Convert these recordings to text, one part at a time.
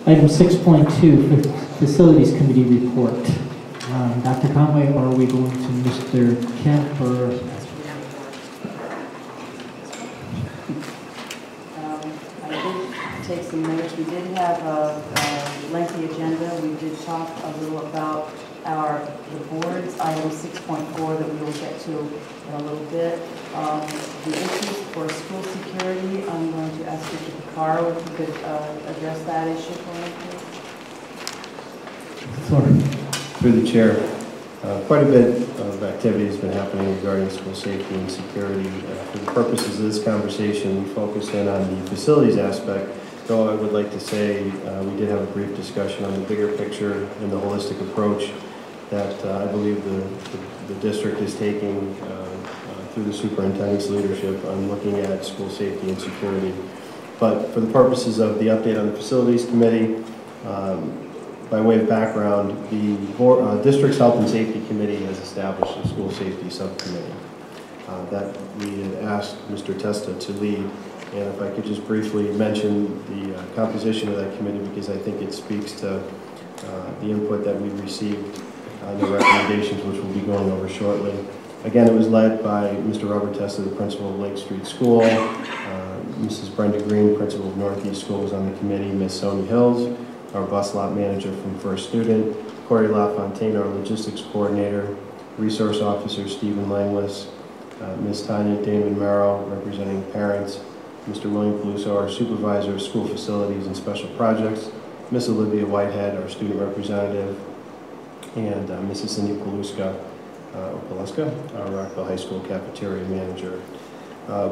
Item 6.2, Facilities Committee Report. Dr. Conway, or are we going to Mr. Kemp or? I did take some notes. We did have a lengthy agenda. We did talk a little about the board's item 6.4 that we will get to in a little bit. The issues for school security, I'm going to ask Mr. Picaro if you could address that issue for me, please. Sorry. Through the chair, quite a bit of activity has been happening regarding school safety and security. For the purposes of this conversation, we focused in on the facilities aspect, though I would like to say we did have a brief discussion on the bigger picture and the holistic approach that I believe the district is taking through the superintendent's leadership on looking at school safety and security. But for the purposes of the update on the facilities committee, by way of background, the district's health and safety committee has established a school safety subcommittee that we had asked Mr. Testa to lead. And if I could just briefly mention the composition of that committee, because I think it speaks to the input that we received on the recommendations, which we'll be going over shortly. Again, it was led by Mr. Robert Testa, the principal of Lake Street School. Mrs. Brenda Green, principal of Northeast School, was on the committee. Ms. Sonia Hills, our bus lot manager from First Student. Corey LaFontaine, our logistics coordinator. Resource officer Stephen Langlis. Ms. Tanya Damon Merrill, representing parents. Mr. William Peluso, our supervisor of school facilities and special projects. Ms. Olivia Whitehead, our student representative. And Mrs. Cindy Peluska, our Rockville High School cafeteria manager.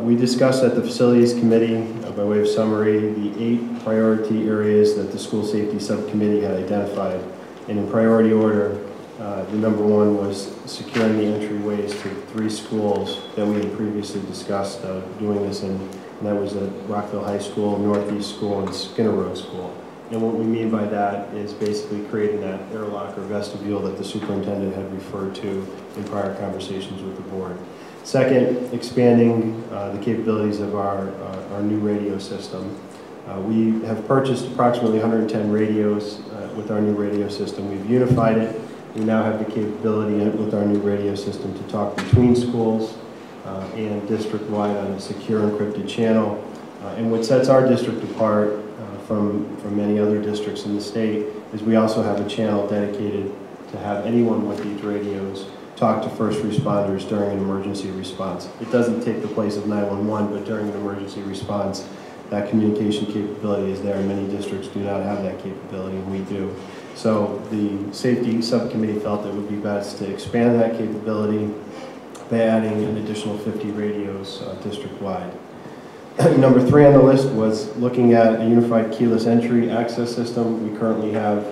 We discussed at the Facilities Committee, by way of summary, the 8 priority areas that the School Safety Subcommittee had identified. And in priority order, the number 1 was securing the entryways to 3 schools that we had previously discussed doing this in, and that was at Rockville High School, Northeast School, and Skinner Road School. And what we mean by that is basically creating that airlock or vestibule that the superintendent had referred to in prior conversations with the board. Second, expanding the capabilities of our new radio system. We have purchased approximately 110 radios with our new radio system. We've unified it. We now have the capability with our new radio system to talk between schools and district-wide on a secure encrypted channel. And what sets our district apart from many other districts in the state is we also have a channel dedicated to have anyone with these radios talk to first responders during an emergency response. It doesn't take the place of 911, but during an emergency response, that communication capability is there, and many districts do not have that capability, and we do. So the safety subcommittee felt it would be best to expand that capability by adding an additional 50 radios district-wide. Number 3 on the list was looking at a unified keyless entry access system. We currently have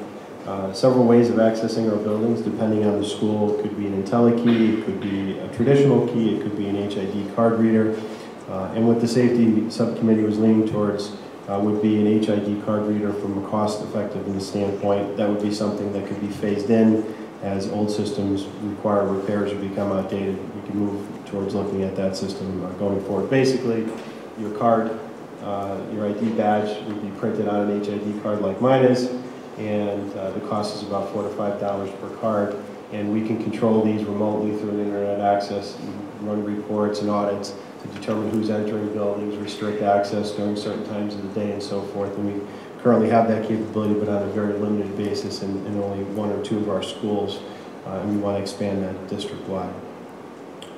several ways of accessing our buildings depending on the school. It could be an IntelliKey, it could be a traditional key, it could be an HID card reader. And what the safety subcommittee was leaning towards would be an HID card reader from a cost-effectiveness standpoint. That would be something that could be phased in as old systems require repairs or become outdated. We can move towards looking at that system going forward. Basically, your card, your ID badge would be printed on an HID card like mine is, and the cost is about $4 to $5 per card, and we can control these remotely through an internet access, and run reports and audits to determine who's entering buildings, restrict access during certain times of the day, and so forth. And we currently have that capability, but on a very limited basis in only 1 or 2 of our schools, and we want to expand that district-wide.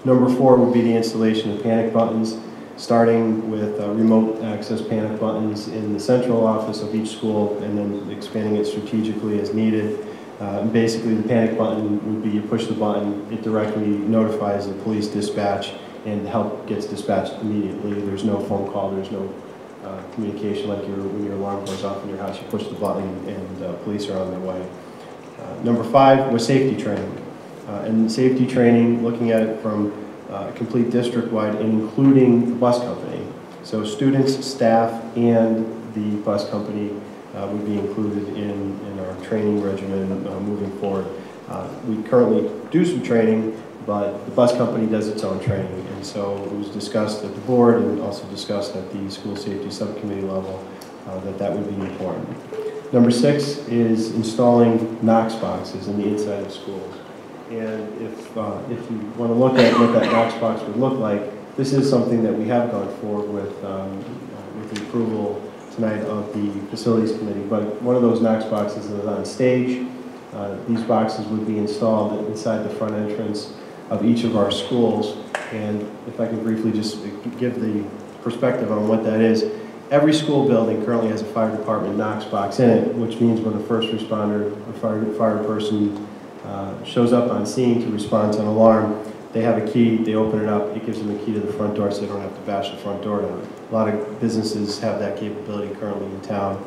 Number 4 would be the installation of panic buttons, starting with remote access panic buttons in the central office of each school, and then expanding it strategically as needed. Basically, the panic button would be you push the button, it directly notifies the police dispatch, and help gets dispatched immediately. There's no phone call, there's no communication like when your alarm goes off in your house, you push the button and police are on their way. Number 5 was safety training. And safety training, looking at it from complete district-wide, including the bus company. So students, staff, and the bus company would be included in our training regimen moving forward. We currently do some training, but the bus company does its own training, and so it was discussed at the board and also discussed at the school safety subcommittee level that would be important. Number 6 is installing Knox boxes in the inside of schools. And if you want to look at what that Knox box would look like, this is something that we have gone forward with the approval tonight of the Facilities Committee. But one of those Knox boxes is on stage. These boxes would be installed inside the front entrance of each of our schools. And if I can briefly just give the perspective on what that is, every school building currently has a fire department Knox box in it, which means when a first responder or fire person shows up on scene to respond to an alarm, they have a key, they open it up, it gives them a key to the front door so they don't have to bash the front door down. A lot of businesses have that capability currently in town.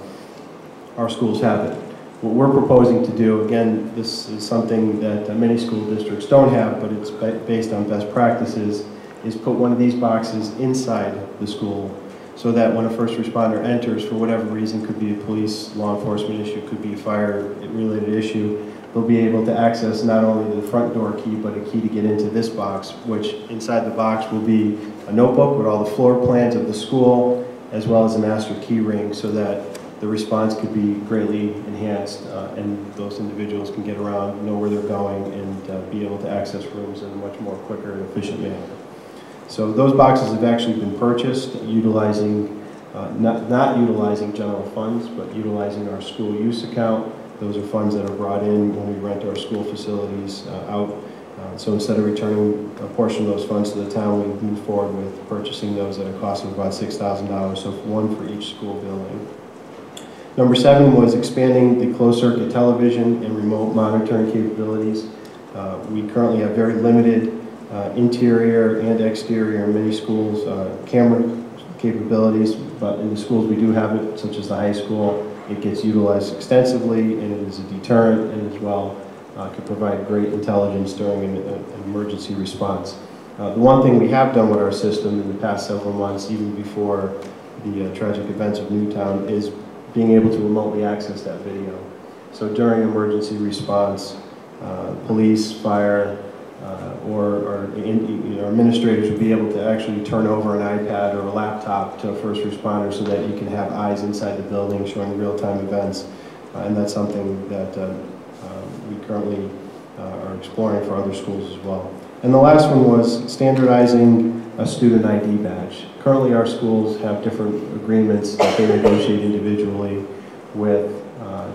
Our schools have it. What we're proposing to do, again, this is something that many school districts don't have, but it's based on best practices, is put one of these boxes inside the school so that when a first responder enters, for whatever reason, could be a police, law enforcement issue, could be a fire-related issue, they'll be able to access not only the front door key, but a key to get into this box, which inside the box will be a notebook with all the floor plans of the school, as well as a master key ring, so that the response could be greatly enhanced and those individuals can get around, know where they're going, and be able to access rooms in a much more quicker and efficient manner. So those boxes have actually been purchased utilizing, not utilizing general funds, but utilizing our school use account. Those are funds that are brought in when we rent our school facilities out. So instead of returning a portion of those funds to the town, we move forward with purchasing those at a cost of about $6,000, so one for each school building. Number 7 was expanding the closed-circuit television and remote monitoring capabilities. We currently have very limited interior and exterior in many schools camera capabilities, but in the schools we do have it, such as the high school. It gets utilized extensively, and it is a deterrent, and as well can provide great intelligence during an emergency response. The one thing we have done with our system in the past several months, even before the tragic events of Newtown, is being able to remotely access that video. So during emergency response, police, fire, or administrators will be able to actually turn over an iPad or a laptop to a first responder so that you can have eyes inside the building showing real-time events. And that's something that we currently are exploring for other schools as well. And the last one was standardizing a student ID badge. Currently our schools have different agreements that they negotiate individually with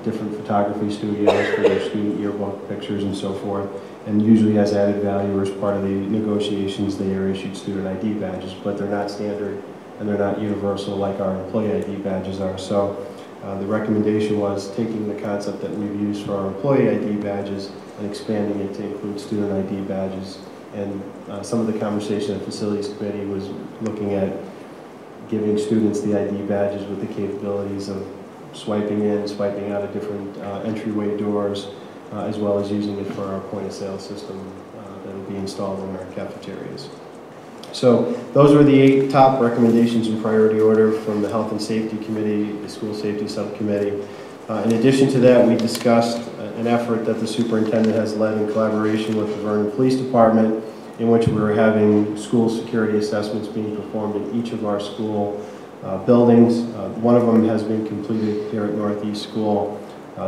different photography studios for their student yearbook pictures and so forth. And usually as added value or as part of the negotiations, they are issued student ID badges, but they're not standard and they're not universal like our employee ID badges are. So the recommendation was taking the concept that we've used for our employee ID badges and expanding it to include student ID badges. And some of the conversation at the Facilities Committee was looking at giving students the ID badges with the capabilities of swiping in, swiping out of different entryway doors, as well as using it for our point-of-sale system that will be installed in our cafeterias. So those were the 8 top recommendations in priority order from the Health and Safety Committee, the School Safety Subcommittee. In addition to that, we discussed an effort that the superintendent has led in collaboration with the Vernon Police Department, in which we were having school security assessments being performed in each of our school buildings. One of them has been completed here at Northeast School.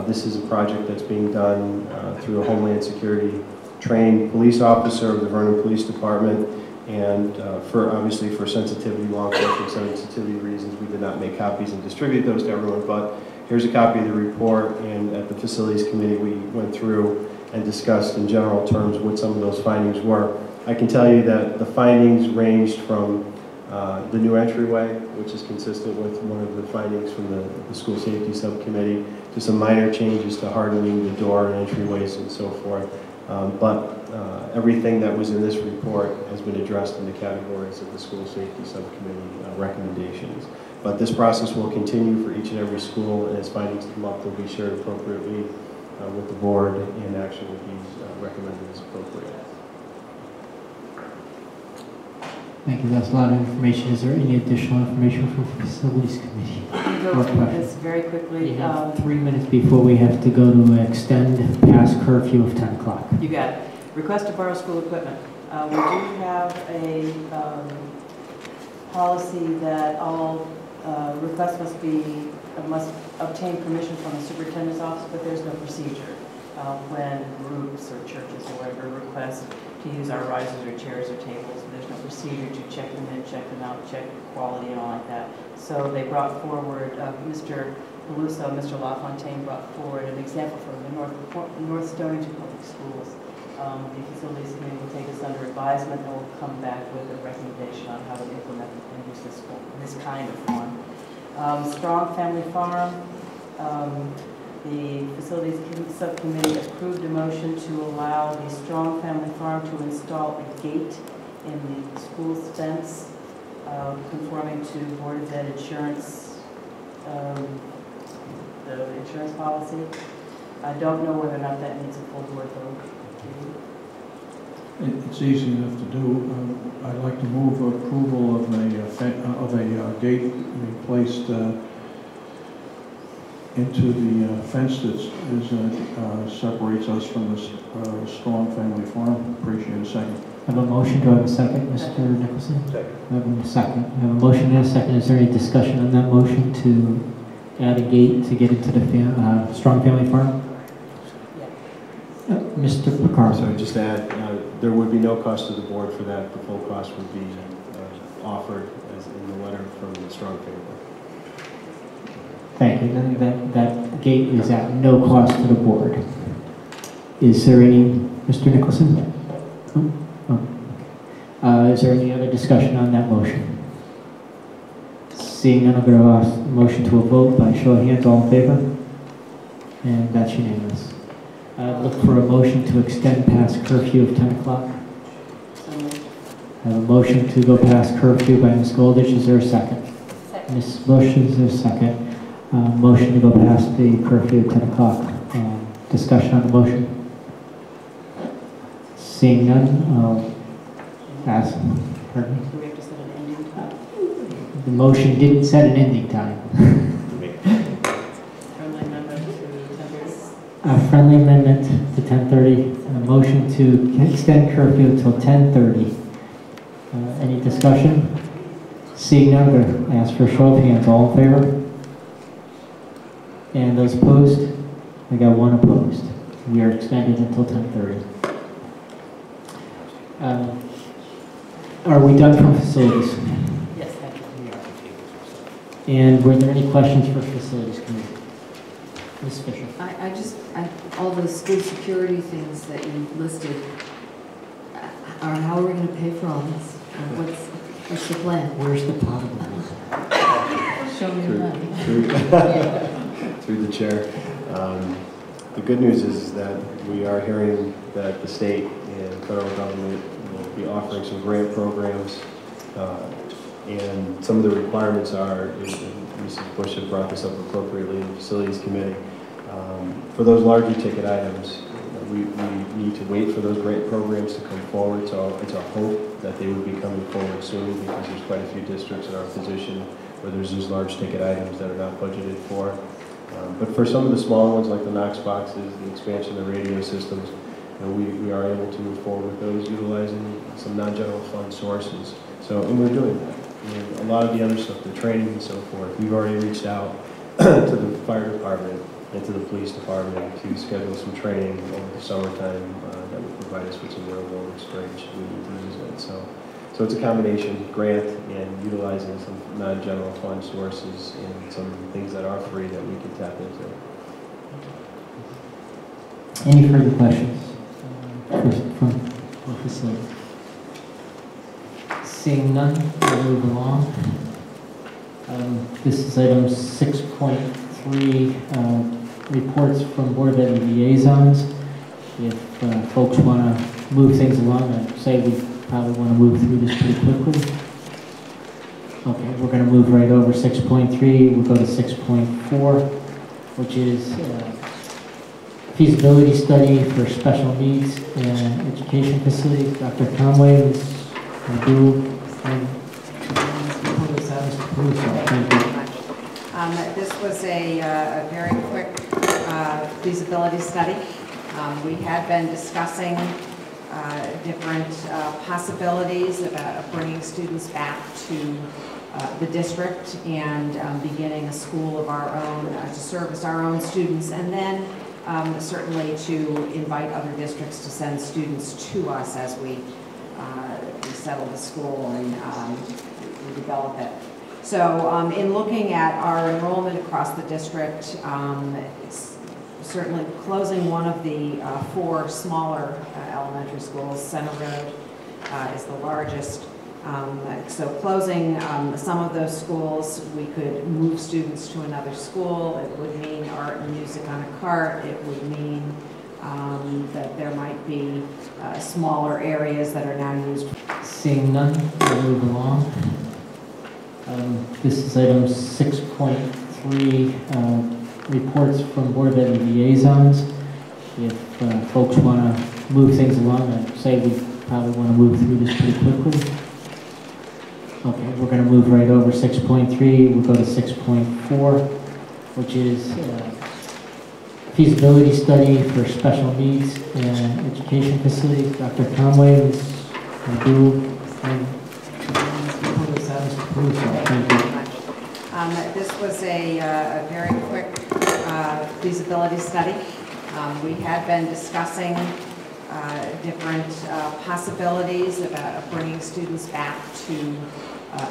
This is a project that's being done through a Homeland Security trained police officer of the Vernon Police Department, and obviously for sensitivity, law enforcement sensitivity reasons, we did not make copies and distribute those to everyone, but here's a copy of the report, and at the Facilities Committee we went through and discussed in general terms what some of those findings were. I can tell you that the findings ranged from the new entryway, which is consistent with one of the findings from the School Safety Subcommittee, to some minor changes to hardening the door and entryways and so forth. But everything that was in this report has been addressed in the categories of the School Safety Subcommittee recommendations. But this process will continue for each and every school, and as findings come up, they'll be shared appropriately with the board, and action will be recommended as appropriate. Thank you. That's a lot of information. Is there any additional information from the Facilities Committee? Go through this very quickly. You have 3 minutes before we have to go to extend past curfew of 10 o'clock. You got it. Request to borrow school equipment. We do have a policy that all requests must be must obtain permission from the superintendent's office, but there's no procedure when groups or churches or whatever request to use our risers or chairs or tables. There's no procedure to check them in, check them out, check quality and all like that. So they brought forward, Mr. Peluso, Mr. LaFontaine brought forward an example from the North Stonington Public Schools. The facilities committee will take this under advisement and will come back with a recommendation on how to implement and use this kind of form. Strong Family Farm, the facilities subcommittee approved a motion to allow the Strong Family Farm to install a gate in the school's fence, conforming to Board of Ed insurance, the insurance policy. I don't know whether or not that needs a full board vote. It's easy enough to do. I'd like to move approval of a gate be placed into the fence that separates us from the Strong Family Farm. Appreciate a second. I have a motion. Do I have a second, Mr. Nicholson? Second. I have a second. I have a motion and a second. Is there any discussion on that motion to add a gate to get into the Strong Family Farm? Mr. Picard. So just to add, there would be no cost to the board for that. The full cost would be offered as in the letter from the Strong Family. Thank you. Then that gate is at no cost to the board. Is there any, Mr. Nicholson? Is there any other discussion on that motion? Seeing none, I'm going to ask motion to a vote by show of hands. All in favor? And that's unanimous. Look for a motion to extend past curfew of 10 o'clock. I have a motion to go past curfew by Ms. Goldich. Is there a second? Second. Ms. Bush, is there a second? Motion to go past the curfew of 10 o'clock. Discussion on the motion? Seeing none, I'll ask. Pardon me? Do we have to set an ending time? The motion didn't set an ending time. A friendly amendment to 10:30. A motion to extend curfew until 10:30. Any discussion? Seeing none, I'm going to ask for a show of hands. All in favor? And those opposed? I got one opposed. We are extended until 10:30. Are we done from facilities? Yes, thank you. And were there any questions for facilities committee? Ms. Fisher. All the school security things that you listed, how are we going to pay for all this? What's the plan? Where's the pot of money? Show me the money. Through the chair. The good news is that we are hearing that the state and federal government will be offering some grant programs, and some of the requirements are, and Mrs. Bush had brought this up appropriately in the Facilities Committee, for those larger ticket items, we need to wait for those grant programs to come forward, so it's a hope that they would be coming forward soon, because there's quite a few districts in our position where there's these large ticket items that are not budgeted for. But for some of the smaller ones, like the Knox boxes, the expansion of radio systems, we are able to move forward with those utilizing some non-general fund sources. So, and we're doing that. A lot of the other stuff, the training and so forth, we've already reached out to the fire department and to the police department to schedule some training over the summertime that would provide us with some real world experience should we need to use it. So it's a combination, grant and utilizing some non-general fund sources and some things that are free that we can tap into. Any further questions from facilities? Seeing none, we'll move along. This is item 6.3, reports from Board of Ed liaisons. If folks want to move things along, I'd say we probably want to move through this pretty quickly. Okay, we're going to move right over 6.3. We'll go to 6.4, which is feasibility study for special needs and education facilities. Dr. Conway, Ms. Abdul, and thank you. This was a very quick feasibility study. We had been discussing different possibilities about bringing students back to the district and beginning a school of our own to service our own students, and then certainly to invite other districts to send students to us as we settle the school and we develop it. So in looking at our enrollment across the district, it's certainly closing one of the 4 smaller elementary schools. Center Road is the largest. So closing some of those schools, we could move students to another school. It would mean art and music on a cart. It would mean that there might be smaller areas that are now used. Seeing none, we'll move along. This is item 6.3, reports from Board of Liaisons. If folks want to move things along, I'd say we probably want to move through this pretty quickly. Okay, we're going to move right over 6.3. We'll go to 6.4, which is feasibility study for special needs and education facilities. Dr. Conway, Ms. Abdul, and thank you. This was a very quick feasibility study. We had been discussing different possibilities about bringing students back to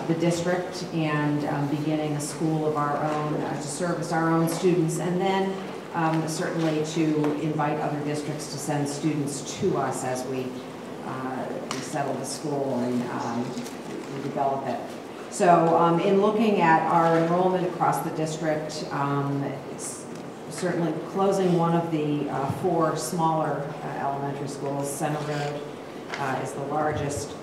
the district and beginning a school of our own to service our own students, and then certainly to invite other districts to send students to us as we settle the school and we develop it. So in looking at our enrollment across the district, it's certainly closing one of the 4 smaller elementary schools. Center Road is the largest.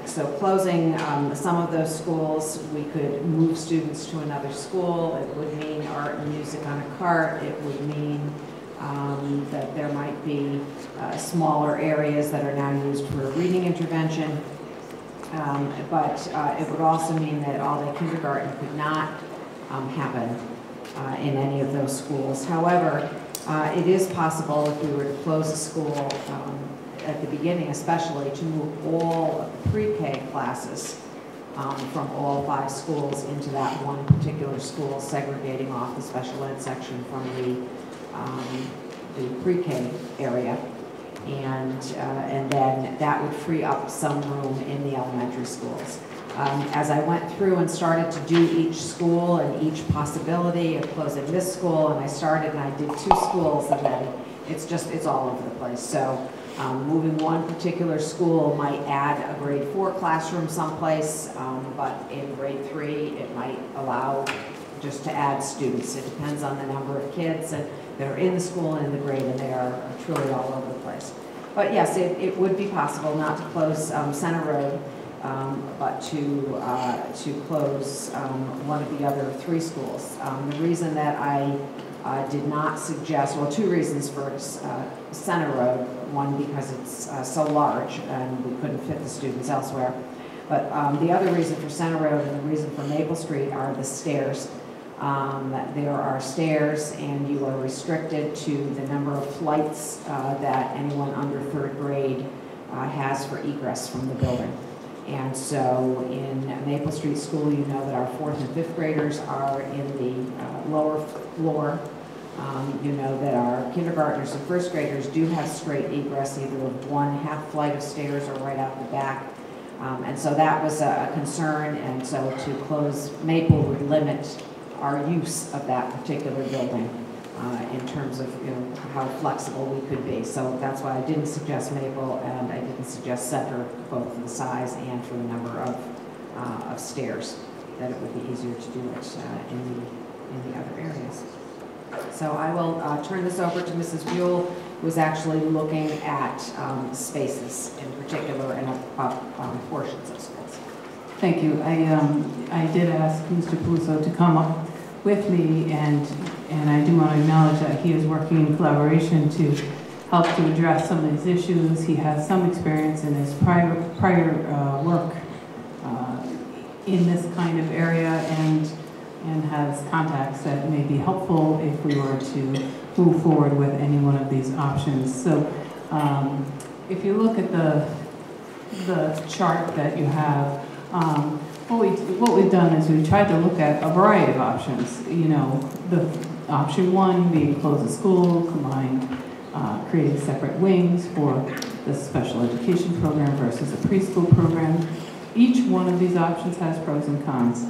So closing some of those schools, we could move students to another school. It would mean art and music on a cart. It would mean that there might be smaller areas that are now used for reading intervention. But it would also mean that all-day kindergarten could not happen in any of those schools. However, it is possible if we were to close a school at the beginning especially to move all of the pre-K classes from all 5 schools into that one particular school, segregating off the special ed section from the pre-K area. And then that would free up some room in the elementary schools. As I went through and started to do each school and each possibility of closing this school, and I started and I did 2 schools, and then it's all over the place. So moving one particular school might add a grade 4 classroom someplace, but in grade 3 it might allow just to add students. It depends on the number of kids that are in the school and in the grade, and they are truly all over the place. But yes, it would be possible not to close Center Road, but to close one of the other 3 schools. The reason that I did not suggest, well, 2 reasons for Center Road. One, because it's so large and we couldn't fit the students elsewhere. But the other reason for Center Road and the reason for Maple Street are the stairs. There are stairs, and you are restricted to the number of flights that anyone under 3rd grade has for egress from the building. And so in Maple Street School, you know that our 4th and 5th graders are in the lower floor. You know that our kindergartners and 1st graders do have straight egress, either with 1 half flight of stairs or right out the back. And so that was a concern, and so to close Maple would limit our use of that particular building in terms of how flexible we could be. So that's why I didn't suggest Maple, and I didn't suggest Center, both for the size and for the number of stairs, that it would be easier to do it in the other areas. So I will turn this over to Mrs. Buell, who is actually looking at spaces in particular and portions of schools. Thank you. I did ask Mr. Puso to come up with me, and I do want to acknowledge that he is working in collaboration to help to address some of these issues. He has some experience in his prior work in this kind of area, and has contacts that may be helpful if we were to move forward with any one of these options. So if you look at the chart that you have, what we've done is we've tried to look at a variety of options. You know, the option one being close the school, combine, creating separate wings for the special education program versus a preschool program. Each one of these options has pros and cons.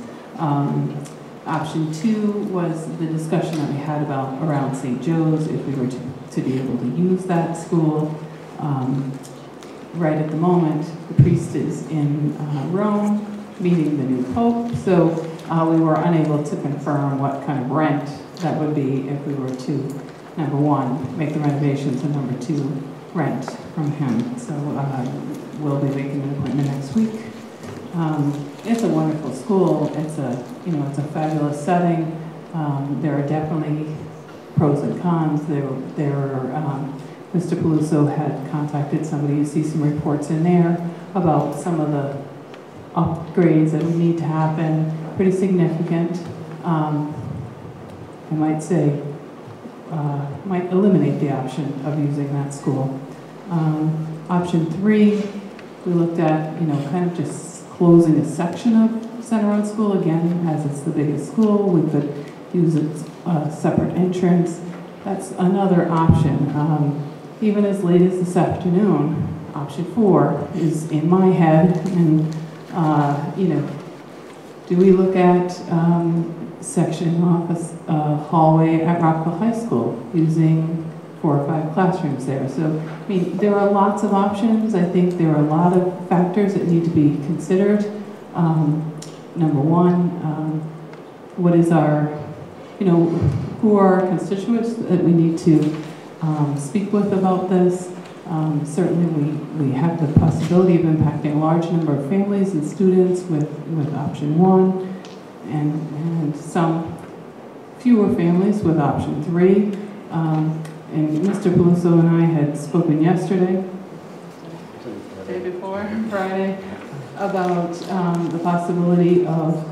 Option two was the discussion that we had about around St. Joe's, if we were to be able to use that school. Right at the moment, the priest is in Rome meeting the new pope, so we were unable to confirm what kind of rent that would be if we were to, number one, make the renovations, and number two, rent from him. So we'll be making an appointment next week. It's a wonderful school. It's it's a fabulous setting. There are definitely pros and cons. Mr. Peluso had contacted somebody. You see some reports in there about some of the upgrades that would need to happen. Pretty significant. I might say, might eliminate the option of using that school. Option three, we looked at, kind of just closing a section of Center Road School. Again, as it's the biggest school, we could use a separate entrance. That's another option. Even as late as this afternoon, option four is in my head, and do we look at sectioning off a hallway at Rockville High School using 4 or 5 classrooms there? So, I mean, there are lots of options. I think there are a lot of factors that need to be considered. Number one, what is our, who are our constituents that we need to speak with about this? Certainly we have the possibility of impacting a large number of families and students with option one, and some fewer families with option three. And Mr. Peluso and I had spoken yesterday, day before, Friday, about the possibility of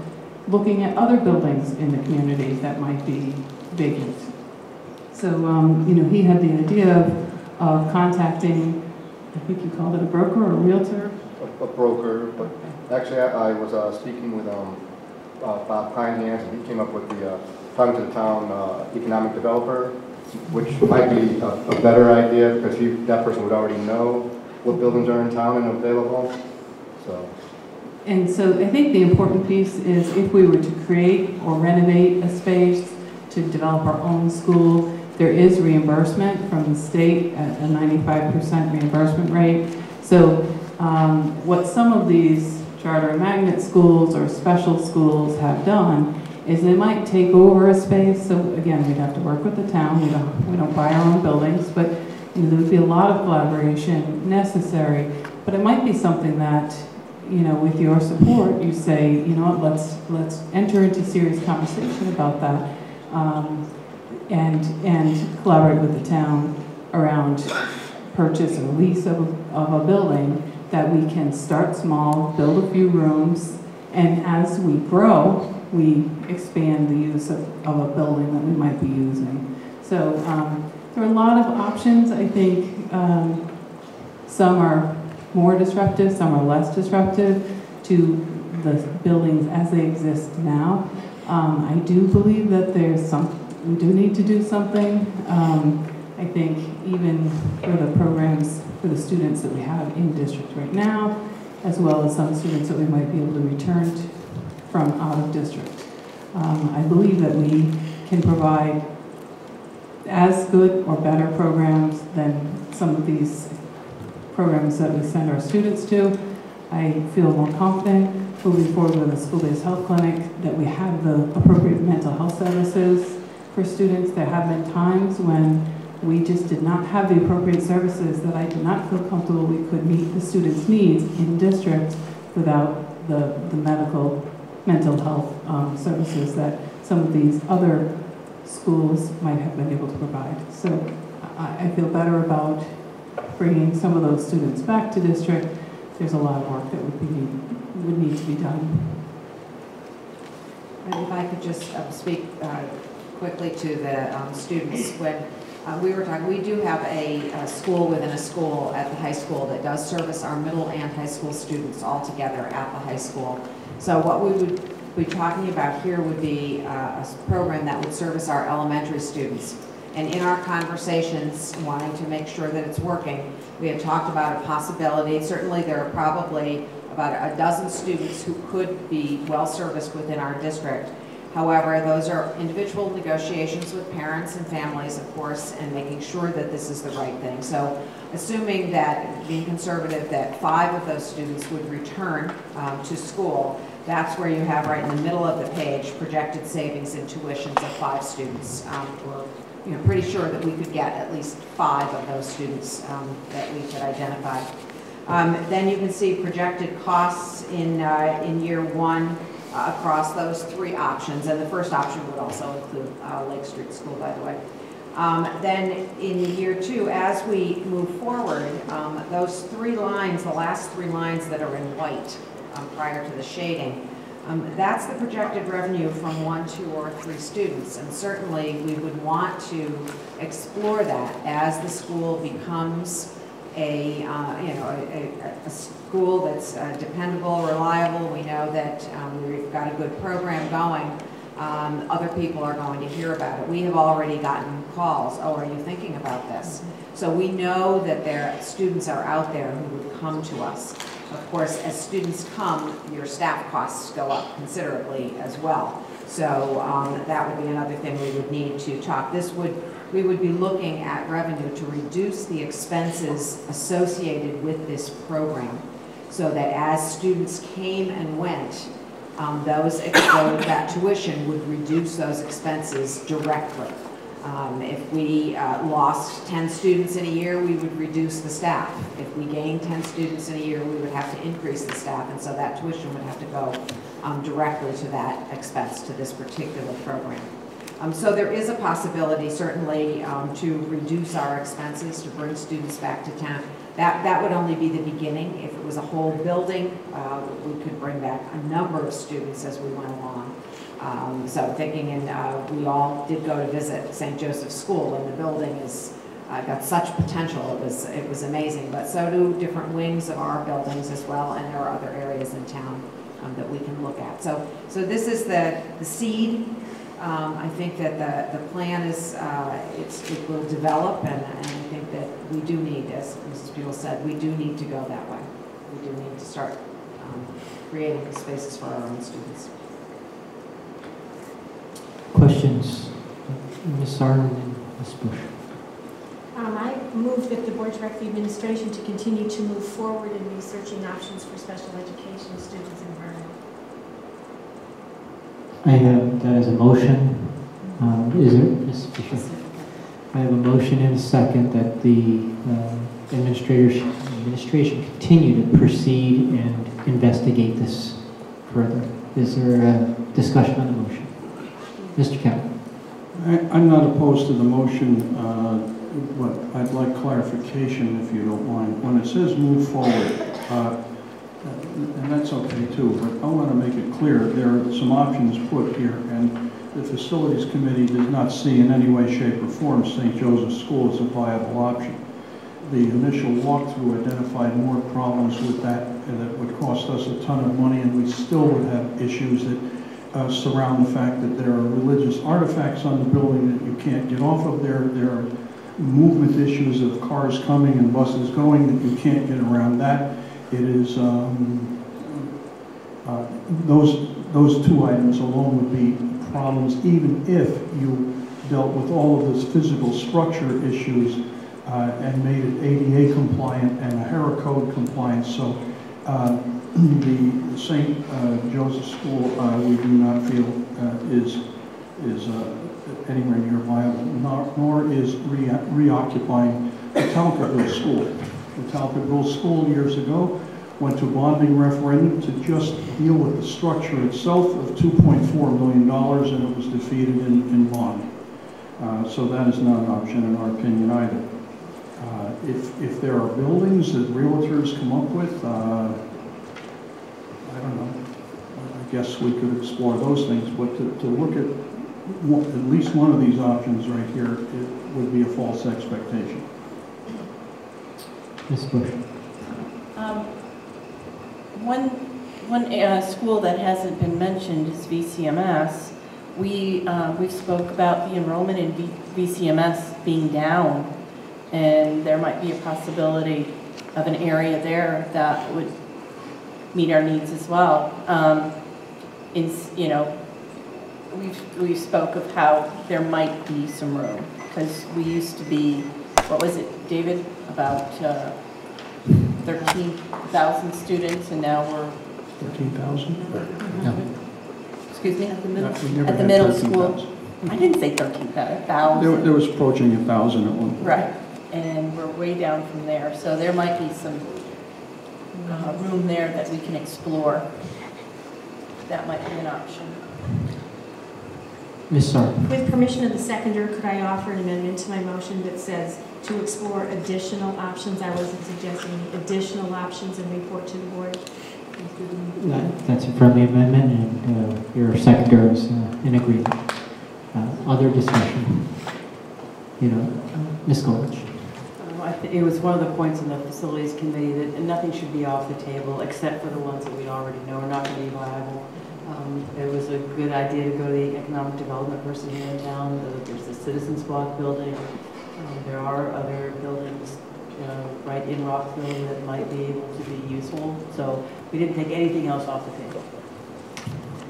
looking at other buildings in the community that might be vacant. So, he had the idea of contacting, I think you called it a broker or a realtor? A broker, but actually I was speaking with Bob Pinehans, and he came up with the talking to the town economic developer, which might be a better idea because that person would already know what buildings are in town and available. And so I think the important piece is if we were to create or renovate a space to develop our own school, there is reimbursement from the state at a 95% reimbursement rate. So what some of these charter and magnet schools or special schools have done is they might take over a space. So again, we'd have to work with the town. We don't buy our own buildings, but there would be a lot of collaboration necessary. But it might be something that, with your support, you say, let's enter into serious conversation about that. And collaborate with the town around purchase or lease of a building that we can start small, build a few rooms, and as we grow, we expand the use of a building that we might be using. So there are a lot of options. I think some are more disruptive, some are less disruptive to the buildings as they exist now. I do believe that we do need to do something. I think even for the programs, for the students that we have in district right now, as well as some students that we might be able to return from out of district. I believe that we can provide as good or better programs than some of these programs that we send our students to. I feel more confident moving forward with a school-based health clinic that we have the appropriate mental health services for students. There have been times when we just did not have the appropriate services that I did not feel comfortable we could meet the students' needs in district without the mental health services that some of these other schools might have been able to provide. So I feel better about bringing some of those students back to district. There's a lot of work that would need to be done. And if I could just speak quickly to the students. When we were talking, we do have a school within a school at the high school that does service our middle and high school students all together at the high school. So what we would be talking about here would be a program that would service our elementary students. And in our conversations, wanting to make sure that it's working, we have talked about a possibility. Certainly there are probably about a dozen students who could be well serviced within our district. However, those are individual negotiations with parents and families, of course, and making sure that this is the right thing. So assuming that, being conservative, that 5 of those students would return to school, that's where you have right in the middle of the page projected savings in tuitions of 5 students. We're pretty sure that we could get at least 5 of those students that we could identify. Then you can see projected costs in year 1 across those 3 options, and the first option would also include Lake Street School, by the way. Then in year 2, as we move forward, those 3 lines, the last 3 lines that are in white prior to the shading, that's the projected revenue from 1, 2, or 3 students, and certainly we would want to explore that as the school becomes a school that's dependable, reliable. We know that we've got a good program going. Other people are going to hear about it. We have already gotten calls. Oh, are you thinking about this? So we know that students are out there who would come to us. Of course, as students come, your staff costs go up considerably as well. So that would be another thing we would need to talk. We would be looking at revenue to reduce the expenses associated with this program, so that as students came and went, that tuition would reduce those expenses directly. If we lost 10 students in a year, we would reduce the staff. If we gained 10 students in a year, we would have to increase the staff, and so that tuition would have to go directly to that expense, to this particular program. So there is a possibility, certainly, to reduce our expenses, to bring students back to town. That would only be the beginning. If it was a whole building, we could bring back a number of students as we went along. So thinking, we all did go to visit St. Joseph's School, and the building has got such potential. It was amazing, but so do different wings of our buildings as well, and there are other areas in town that we can look at. So this is the seed. I think that the plan is, it will develop, and I think that we do need, as Mrs. Buell said, we do need to go that way. We do need to start creating spaces for our own students. Questions? Ms. Arden and Ms. Bush. I move that the board direct the administration to continue to move forward in researching options for special education students in Vernon. I have that as a motion. Is there, Ms. Fisher? I have a motion and a second that the administration continue to proceed and investigate this further. Is there a discussion on the motion? Mr. Kemp. I'm not opposed to the motion, but I'd like clarification, if you don't mind. When it says move forward, and that's okay too, but I want to make it clear there are some options put here, and the Facilities Committee does not see in any way, shape, or form St. Joseph's School as a viable option. The initial walkthrough identified more problems with that would cost us a ton of money, and we still would have issues that surround the fact that there are religious artifacts on the building that you can't get off of there. There are movement issues of cars coming and buses going that you can't get around that. It is, those 2 items alone would be problems, even if you dealt with all of this physical structure issues and made it ADA compliant and HERA code compliant. So the St. Joseph School, we do not feel is anywhere near viable, nor is reoccupying the Talcottville School. The Talcottville School years ago went to a bonding referendum to just deal with the structure itself of $2.4 million, and it was defeated in bond. So that is not an option in our opinion either. If there are buildings that realtors come up with, I don't know, I guess we could explore those things, but to look at least one of these options right here, it would be a false expectation. Ms. Bush. One school that hasn't been mentioned is VCMS. We've spoke about the enrollment in VCMS being down, and there might be a possibility of an area there that would meet our needs as well. We've spoke of how there might be some room, because we used to be, what was it, David, about 13,000 students, and now we're 13,000? No. excuse me, at the middle, We never at the had middle 13,000. school. I didn't say 13,000. There was approaching 1,000 at one point. Right, and we're way down from there, so there might be some room there that we can explore. That might be an option. Ms. Sark. With permission of the seconder, could I offer an amendment to my motion that says to explore additional options? I wasn't suggesting additional options and report to the board. That's a friendly amendment, and your seconder is in agreement. Other discussion? Ms. Golich. It was one of the points in the facilities committee that nothing should be off the table except for the ones that we already know are not going to be viable. It was a good idea to go to the economic development person here in town. There's the Citizens Block building. There are other buildings right in Rockville that might be able to be useful. So we didn't take anything else off the table.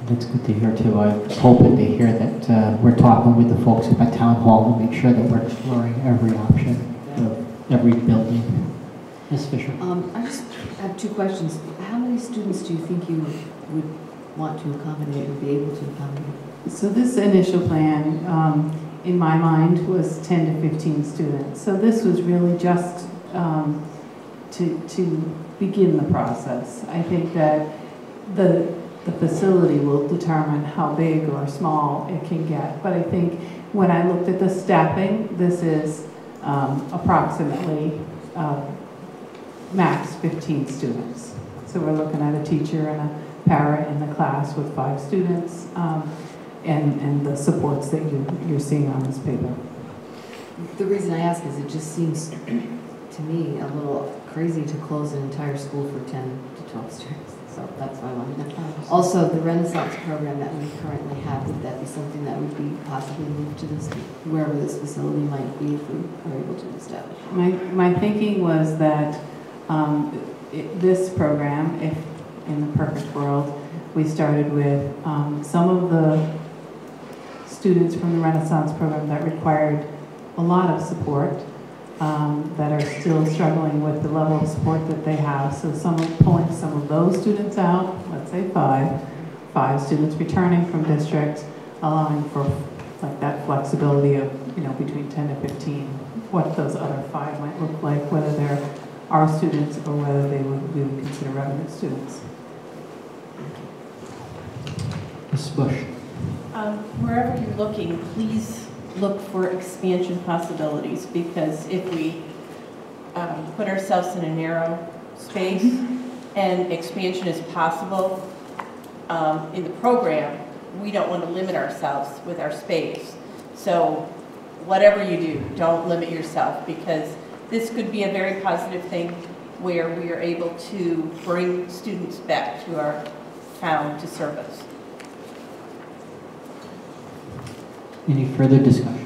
That's good to hear too. I was hoping to hear that we're talking with the folks at the town hall to make sure that we're exploring every option of every building. Ms. Fisher. I just have two questions. How many students do you think you would want to accommodate or be able to accommodate? So this initial plan, in my mind, was 10 to 15 students. So this was really just to begin the process. I think that the facility will determine how big or small it can get. But I think when I looked at the staffing, this is approximately max 15 students. So we're looking at a teacher and a para in the class with 5 students, and the supports that you're seeing on this paper. The reason I ask is it just seems to me a little crazy to close an entire school for 10 to 12 students. So that's why I wanted to know. Also, the Renaissance program that we currently have, would that be something that would be possibly moved to this, wherever this facility might be if we are able to establish? My thinking was that this program, if in the perfect world, we started with some of the students from the Renaissance program that required a lot of support, that are still struggling with the level of support that they have. So pulling some of those students out, let's say 5 students returning from district, allowing for like that flexibility of, between 10 to 15, what those other 5 might look like, whether they're our students or whether we would consider revenue students. Ms. Bush. Wherever you're looking, please look for expansion possibilities, because if we put ourselves in a narrow space and expansion is possible in the program, we don't want to limit ourselves with our space. So whatever you do, don't limit yourself, because this could be a very positive thing where we are able to bring students back to our town to serve us. Any further discussion?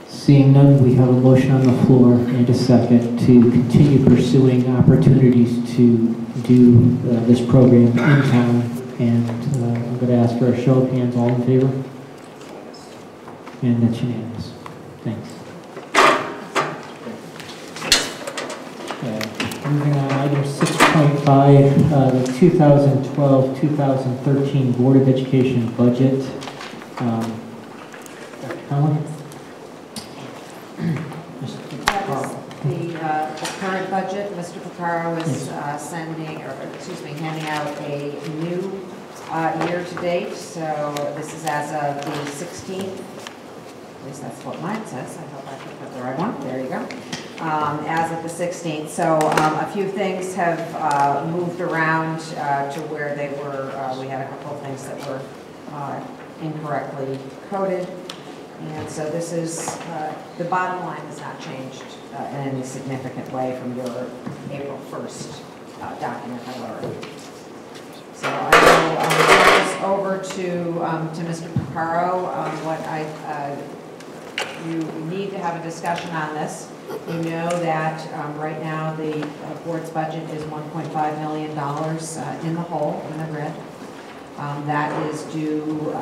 Seeing none, we have a motion on the floor and a second to continue pursuing opportunities to do this program in town. And I'm going to ask for a show of hands. All in favor? And that's unanimous. Thanks. Moving on, item 6.5, the 2012-2013 Board of Education budget. Dr. Conlon? That is the current budget. Mr. Picaro is handing out a new year-to-date. So this is as of the 16th. At least that's what mine says. I hope I put the right one. There you go. As of the 16th. So a few things have moved around to where they were. We had a couple of things that were incorrectly coded. And so this is, the bottom line has not changed in any significant way from your April 1st document, however. So I will turn this over to Mr. Picaro. You need to have a discussion on this. You know that right now the board's budget is $1.5 million in the hole, in the red. That is due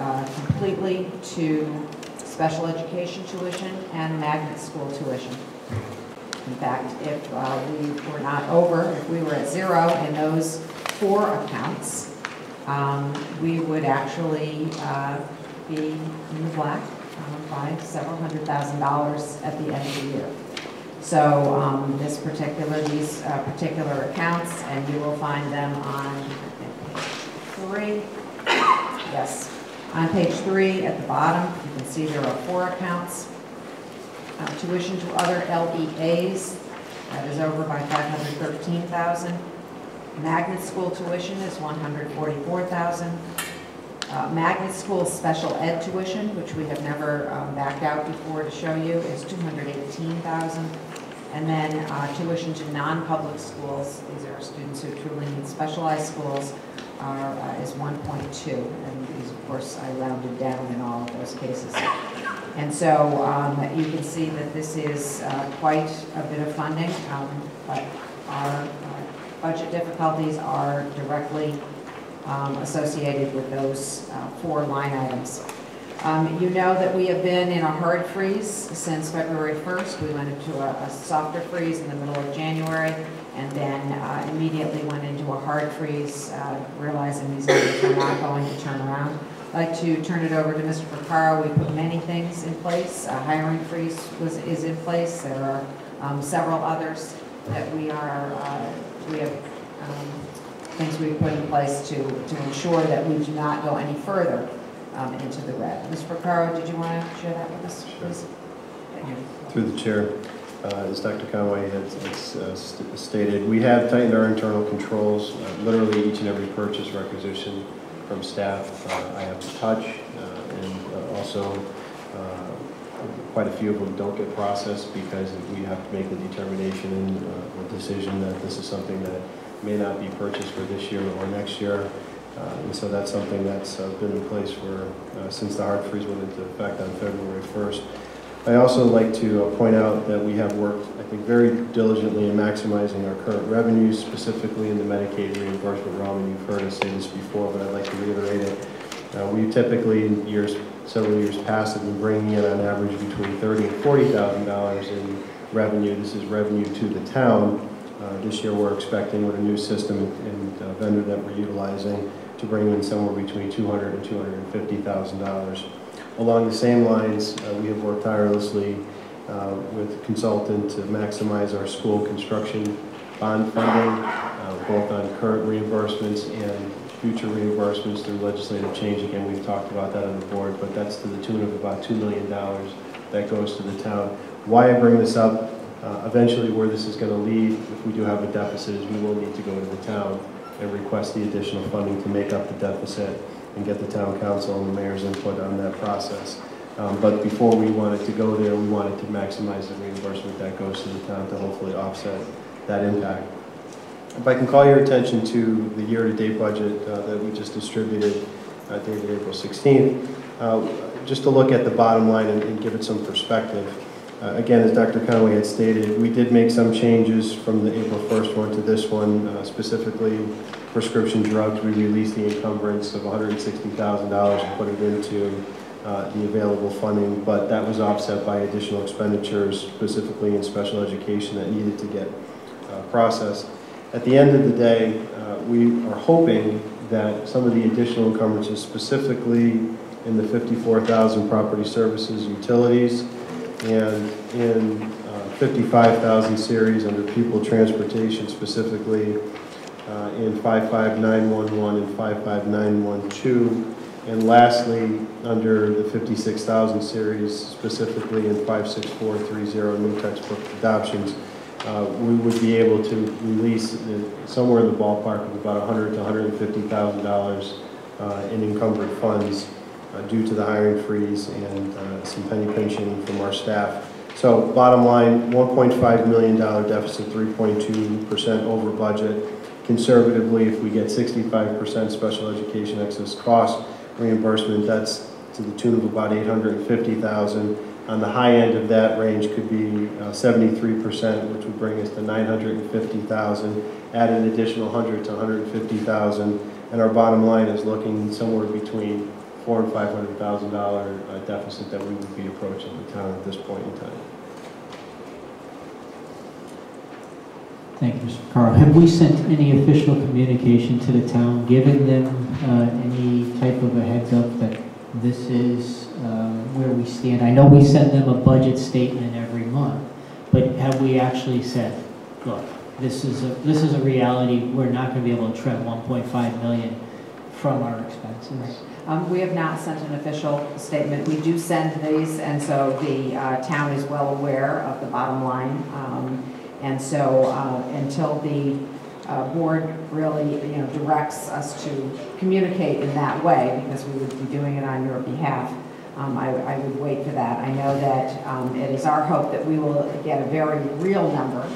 completely to special education tuition and magnet school tuition. In fact, if we were not over, if we were at zero in those 4 accounts, we would actually be in the black by several $100,000 at the end of the year. So these particular accounts, and you will find them on page 3. Yes, on page 3 at the bottom, you can see there are 4 accounts. Tuition to other LEAs, that is over by $513,000. Magnet school tuition is $144,000. Magnet school special ed tuition, which we have never backed out before to show you, is $218,000. And then tuition to non-public schools, these are students who truly need specialized schools, is 1.2. And these, of course, I rounded down in all of those cases. And so you can see that this is quite a bit of funding, but our budget difficulties are directly associated with those 4 line items. You know that we have been in a hard freeze since February 1st. We went into a softer freeze in the middle of January, and then immediately went into a hard freeze, realizing these numbers are not going to turn around. I'd like to turn it over to Mr. Picaro. We put many things in place. A hiring freeze is in place. There are several others that we have things we've put in place to ensure that we do not go any further into the red. Mr. Picaro, did you want to share that with us, please? Through the chair, as Dr. Conway has stated, we have tightened our internal controls. Literally each and every purchase requisition from staff I have to touch, and also quite a few of them don't get processed because we have to make the determination and the decision that this is something that may not be purchased for this year or next year. And so that's something that's been in place for since the hard freeze went into effect on February 1st. I also like to point out that we have worked, I think, very diligently in maximizing our current revenues, specifically in the Medicaid reimbursement realm, and you've heard us say this before, but I'd like to reiterate it. We typically, in several years past, have been bringing in on average between $30,000 and $40,000 in revenue. This is revenue to the town. This year we're expecting, with a new system and vendor that we're utilizing, to bring in somewhere between $200,000 and $250,000. Along the same lines, we have worked tirelessly with a consultant to maximize our school construction bond funding, both on current reimbursements and future reimbursements through legislative change. Again, we've talked about that on the board, but that's to the tune of about $2 million that goes to the town. Why I bring this up, eventually where this is going to lead, if we do have a deficit, is we will need to go to the town and request the additional funding to make up the deficit and get the town council and the mayor's input on that process. But before we wanted to go there, we wanted to maximize the reimbursement that goes to the town to hopefully offset that impact. If I can call your attention to the year-to-date budget that we just distributed dated April 16th, just to look at the bottom line and give it some perspective. Again, as Dr. Conway had stated, we did make some changes from the April 1st one to this one, specifically prescription drugs. We released the encumbrance of $160,000 and put it into the available funding, but that was offset by additional expenditures, specifically in special education, that needed to get processed. At the end of the day, we are hoping that some of the additional encumbrances, specifically in the 54,000 property services utilities and in 55,000 series under pupil transportation, specifically in 55911 and 55912, and lastly under the 56,000 series, specifically in 56430 new textbook adoptions, we would be able to release somewhere in the ballpark of about $100,000 to $150,000 in encumbered funds due to the hiring freeze and some penny pinching from our staff. So bottom line, $1.5 million deficit, 3.2% over budget. conservatively, if we get 65% special education excess cost reimbursement, that's to the tune of about $850,000. On the high end of that range could be 73%, which would bring us to $950,000. Add an additional $100,000 to $150,000, and our bottom line is looking somewhere between $400,000 and $500,000 deficit that we would be approaching the town at this point in time. Thank you, Mr. Carl. Have we sent any official communication to the town, given them any type of a heads up that this is where we stand? I know we send them a budget statement every month, but have we actually said, look, this is a reality. We're not going to be able to trim 1.5 million from our expenses. We have not sent an official statement. We do send these, and so the town is well aware of the bottom line. And so until the board really, directs us to communicate in that way, because we would be doing it on your behalf, I would wait for that. I know that it is our hope that we will get a very real number,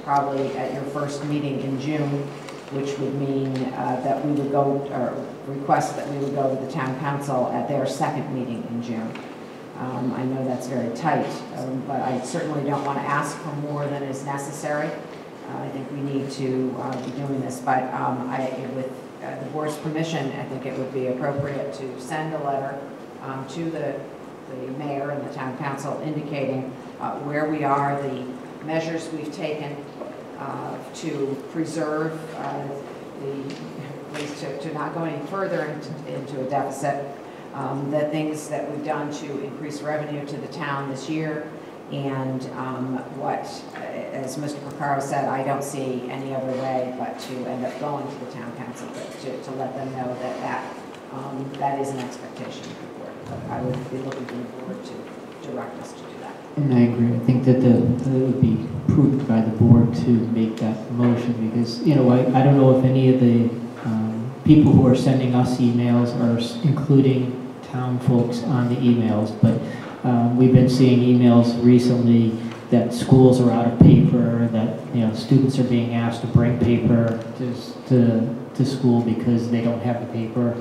probably at your first meeting in June, which would mean that we would go, or request that we would go to the town council at their second meeting in June. I know that's very tight, but I certainly don't want to ask for more than is necessary. I think we need to be doing this, but with the board's permission, I think it would be appropriate to send a letter to the mayor and the town council indicating where we are, the measures we've taken to preserve to not go any further into a deficit, the things that we've done to increase revenue to the town this year, and what, as Mr. Porcaro said, I don't see any other way but to end up going to the town council to let them know that is an expectation of the board. But I would be looking for the board to direct us to do that. And I agree. I think that it would be prudent by the board to make that motion, because, I don't know if any of the people who are sending us emails are including town folks on the emails, but we've been seeing emails recently that schools are out of paper, that students are being asked to bring paper to school because they don't have the paper,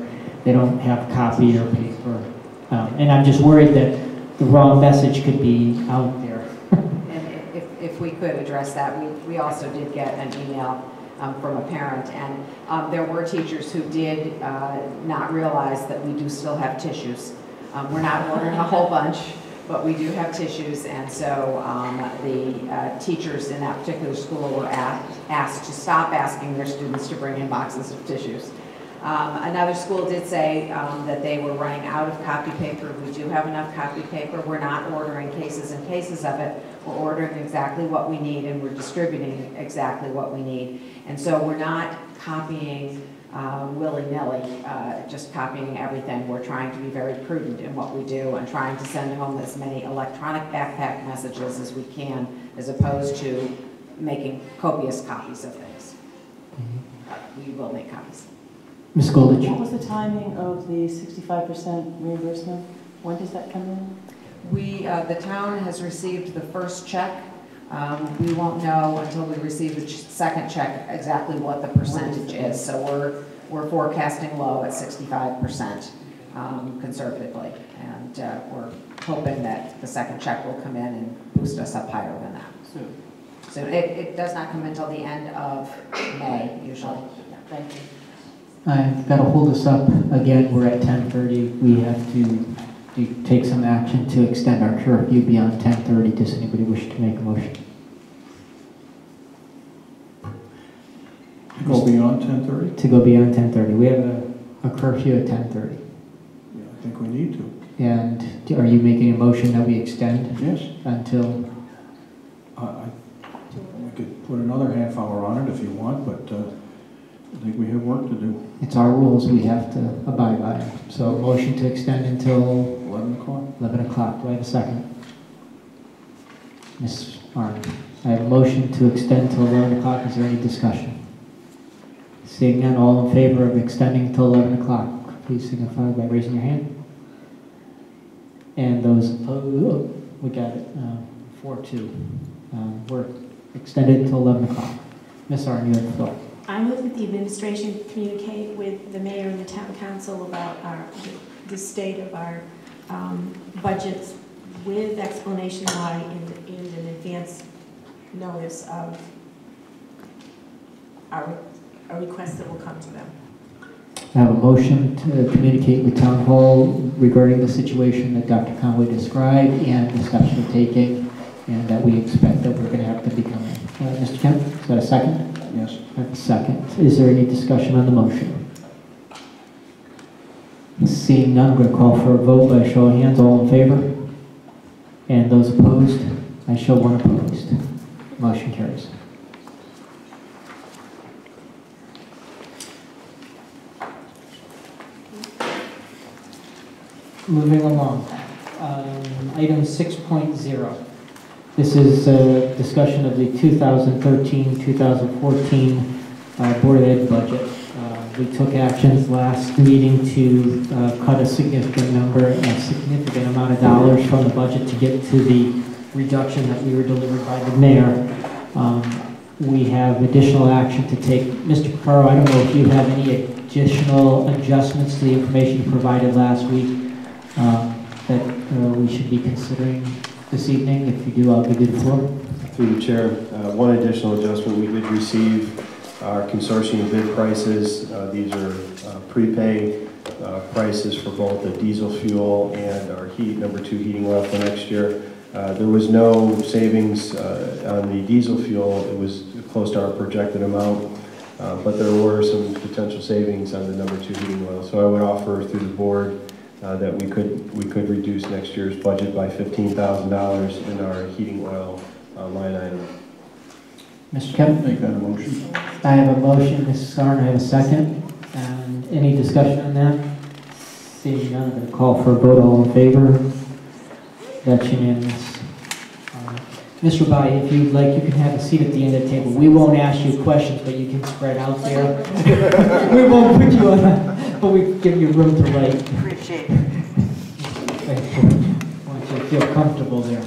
they don't have copy or paper, and I'm just worried that the wrong message could be out there. And if we could address that, we also did get an email from a parent, and there were teachers who did not realize that we do still have tissues. We're not ordering a whole bunch, but we do have tissues, and so the teachers in that particular school were asked to stop asking their students to bring in boxes of tissues. Another school did say that they were running out of copy paper. We do have enough copy paper. We're not ordering cases and cases of it. We're ordering exactly what we need, and we're distributing exactly what we need. And so we're not copying willy-nilly, just copying everything. We're trying to be very prudent in what we do and trying to send home as many electronic backpack messages as we can, as opposed to making copious copies of things. We will make copies. Ms. Goldich. What was the timing of the 65% reimbursement? When does that come in? The town has received the first check. We won't know until we receive the second check exactly what the percentage is. So we're forecasting low at 65% conservatively, and we're hoping that the second check will come in and boost us up higher than that. So it does not come until the end of May usually. Thank you. I've got to hold this up again. We're at 10:30. We have to take some action to extend our curfew beyond 10:30. Does anybody wish to make a motion? To go beyond 10:30? To go beyond 10:30. We have a curfew at 10:30. Yeah, I think we need to. And are you making a motion that we extend? Yes. Until? We could put another half hour on it if you want, but I think we have work to do. It's our rules. We have to abide by them. So motion to extend until? 11 o'clock. 11 o'clock. Do I have a second? Ms. Arndt. I have a motion to extend till 11 o'clock. Is there any discussion? Seeing none, all in favor of extending till 11 o'clock, please signify by raising your hand. And those opposed, we got it, 4-2. We're extended till 11 o'clock. Ms. Arndt, you have the floor. I move that the administration communicate with the mayor and the town council about the state of our budgets with explanation why and an advance notice of a request that will come to them. I have a motion to communicate with Town Hall regarding the situation that Dr. Conway described and the steps we're taking, and that we expect that we're going to have to be coming. Mr. Kemp, is that a second? Yes. I have a second. Is there any discussion on the motion? Seeing none, I'm going to call for a vote by show of hands. All in favor? And those opposed? I show one opposed. Motion carries. Moving along. Item 6.0. This is a discussion of the 2013-2014 Board of Ed budget. We took actions last meeting to cut a significant amount of dollars from the budget to get to the reduction that we were delivered by the mayor. We have additional action to take. Mr. Picaro, I don't know if you have any additional adjustments to the information you provided last week that we should be considering this evening. If you do, I'll give you the floor. Through the chair, one additional adjustment, we did receive our consortium bid prices. These are prepay prices for both the diesel fuel and our number 2 heating oil for next year. There was no savings on the diesel fuel. It was close to our projected amount, but there were some potential savings on the number 2 heating oil. So I would offer through the board that we could reduce next year's budget by $15,000 in our heating oil line item. Mr. Kemp? Make that a motion. I have a motion, Mrs. Sarn, I have a second. And any discussion on that? Seeing none, I'm going to call for a vote. All in favor? That's unanimous. Mr. Bai, if you'd like, you can have a seat at the end of the table. We won't ask you questions, but you can spread out there. We won't put you on that, but we give you room to write. Appreciate it. Thank you. I want you to feel comfortable there.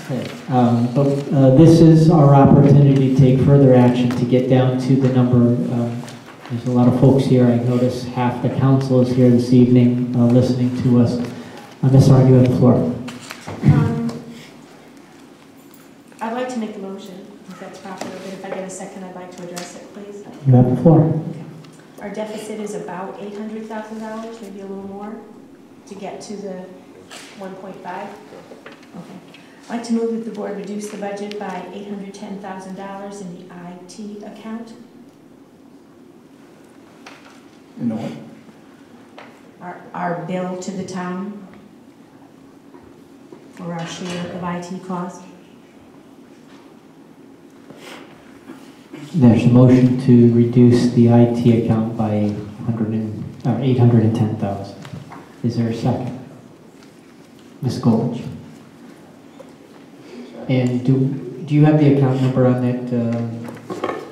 Okay. This is our opportunity to take further action to get down to the number. There's a lot of folks here. I notice half the council is here this evening listening to us. Ms. Sarn, you have the floor. I'd like to make the motion, if that's proper, but if I get a second, I'd like to address it, please. You have the floor. Okay. Our deficit is about $800,000, maybe a little more, to get to the 1.5. Okay. I'd like to move that the board reduce the budget by $810,000 in the IT account. You know what? Our bill to the town for our share of IT costs. There's a motion to reduce the IT account by $810,000. Is there a second? Ms. Goldge. And do you have the account number on that,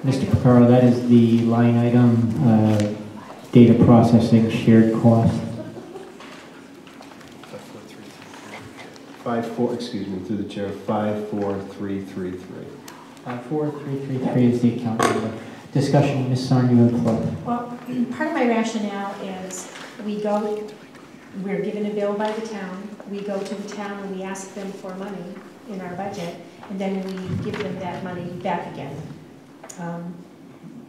Mr. Picaro? That is the line item, data processing shared cost. 54333. Through the chair, 54333. 54333 is the account number. Discussion, Ms. Sarn, you have the floor. Well, part of my rationale is we're given a bill by the town, we go to the town and we ask them for money in our budget, and then we give them that money back again.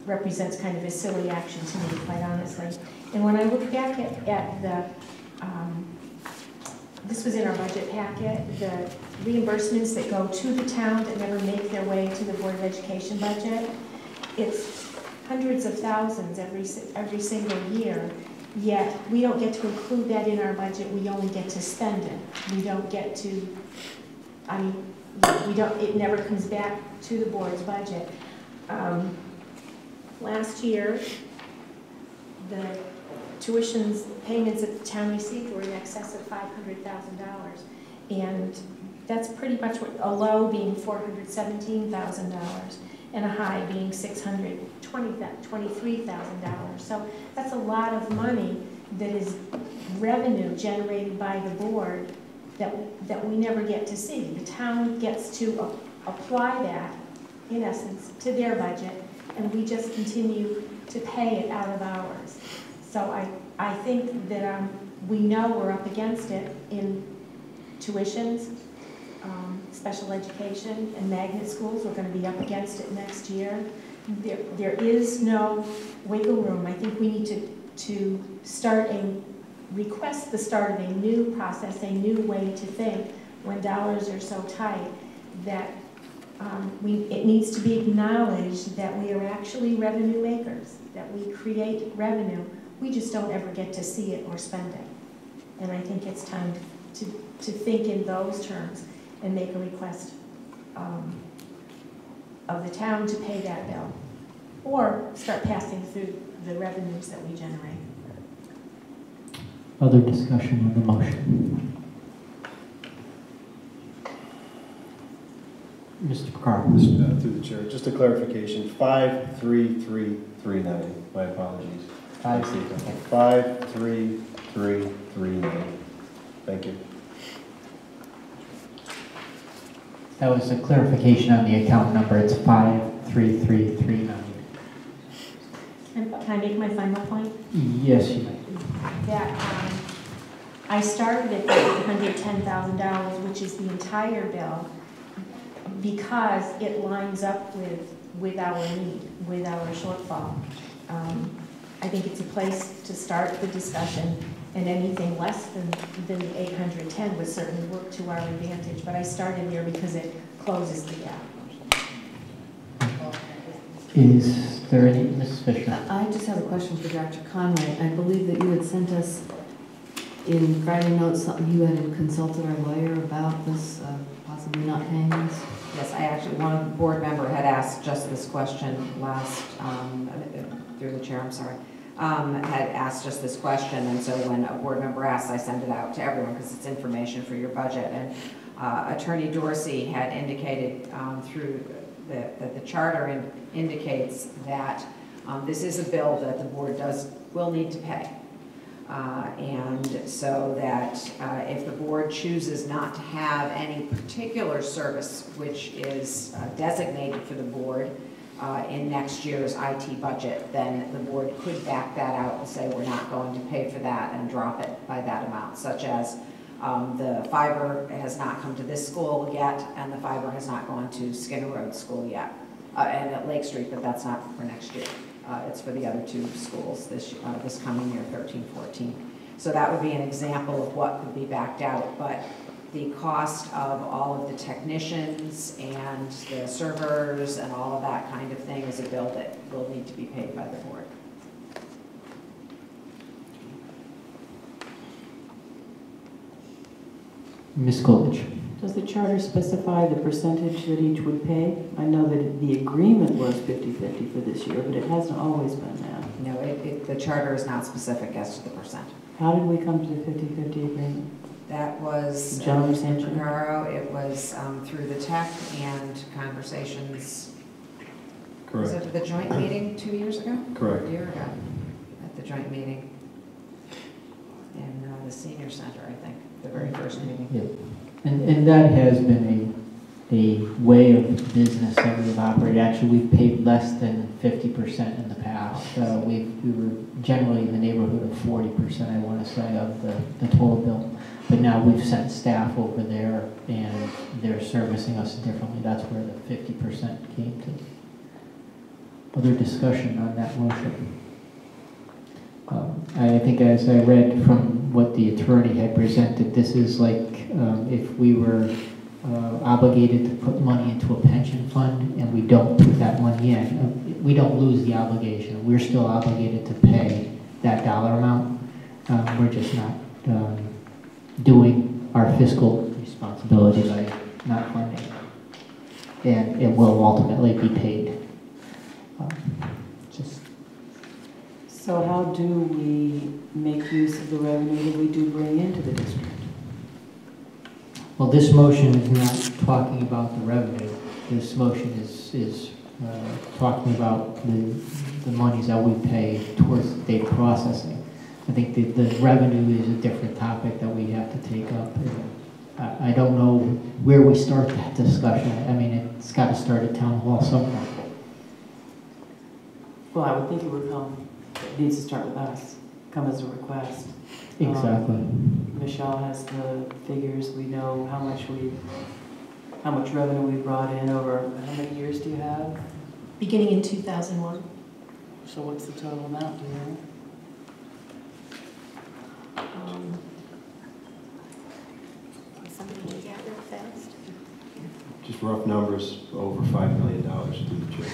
Represents kind of a silly action to me, quite honestly. And when I look back at the, this was in our budget packet, the reimbursements that go to the town that never make their way to the Board of Education budget, it's hundreds of thousands every single year, yet we don't get to include that in our budget, we only get to spend it. We don't get to, it never comes back to the board's budget. Last year, the tuitions payments that the town received were in excess of $500,000, and that's pretty much what a low being $417,000 and a high being $623,000. So that's a lot of money that is revenue generated by the board that we never get to see. The town gets to apply that, in essence, to their budget, and we just continue to pay it out of ours. So I think that we know we're up against it in tuitions, special education, and magnet schools. We're going to be up against it next year. There is no wiggle room. I think we need to request the start of a new process, a new way to think when dollars are so tight that it needs to be acknowledged that we are actually revenue makers, that we create revenue. We just don't ever get to see it or spend it. And I think it's time to think in those terms and make a request of the town to pay that bill, or start passing through the revenues that we generate. Other discussion on the motion? Mr. Carr. Through the chair, just a clarification, 53339, my apologies. 53339. Thank you. That was a clarification on the account number. It's 53339. And can I make my final point? Yes, you may. That I started at $810,000, which is the entire bill, because it lines up with our need, with our shortfall. I think it's a place to start the discussion, and anything less than the 810 would certainly work to our advantage. But I started here because it closes the gap. Is there any, Mrs. Fisher? I just have a question for Dr. Conway. I believe that you had sent us in Friday notes something you had consulted our lawyer about this, possibly not paying this. Yes, I actually, one board member had asked just this question last, through the chair, I'm sorry, had asked just this question, and so when a board member asked, I send it out to everyone because it's information for your budget. And Attorney Dorsey had indicated through that the charter indicates that this is a bill that the board will need to pay. And so that if the board chooses not to have any particular service which is designated for the board in next year's IT budget, then the board could back that out and say we're not going to pay for that and drop it by that amount, such as the fiber has not come to this school yet, and the fiber has not gone to Skinner Road School yet, and at Lake Street, but that's not for next year. It's for the other two schools this coming year, 13-14. So that would be an example of what could be backed out, but the cost of all of the technicians and the servers and all of that kind of thing is a bill that will need to be paid by the board. Ms. Coolidge. Does the charter specify the percentage that each would pay? I know that the agreement was 50-50 for this year, but it hasn't always been that. No, the charter is not specific as to the percent. How did we come to the 50-50 agreement? That was, Gentleman's Mr. handshake? Pagaro, it was through the tech and conversations. Correct. Was it at the joint meeting 2 years ago? Correct. A year ago, at the joint meeting in the senior center, I think, the very first meeting. Yeah. And that has been a way of business that we've operated. Actually, we've paid less than 50% in the past. We were generally in the neighborhood of 40%, I want to say, of the total bill. But now we've sent staff over there, and they're servicing us differently. That's where the 50% came to. Other discussion on that motion? I think as I read from what the attorney had presented, this is like if we were obligated to put money into a pension fund and we don't put that money in, we don't lose the obligation. We're still obligated to pay that dollar amount. We're just not doing our fiscal responsibility by not funding. And it will ultimately be paid. So how do we make use of the revenue that we do bring into the district? Well, this motion is not talking about the revenue. This motion is talking about the monies that we pay towards data processing. I think the revenue is a different topic that we have to take up. I don't know where we start that discussion. I mean, it's got to start at town hall somewhere. Well, I would think it would come, it needs to start with us, come as a request. Exactly. Michelle has the figures, we know how much revenue we brought in over, how many years do you have? Beginning in 2001. So what's the total amount, do you know? Somebody do that real fast. Just rough numbers, over $5 million to the church.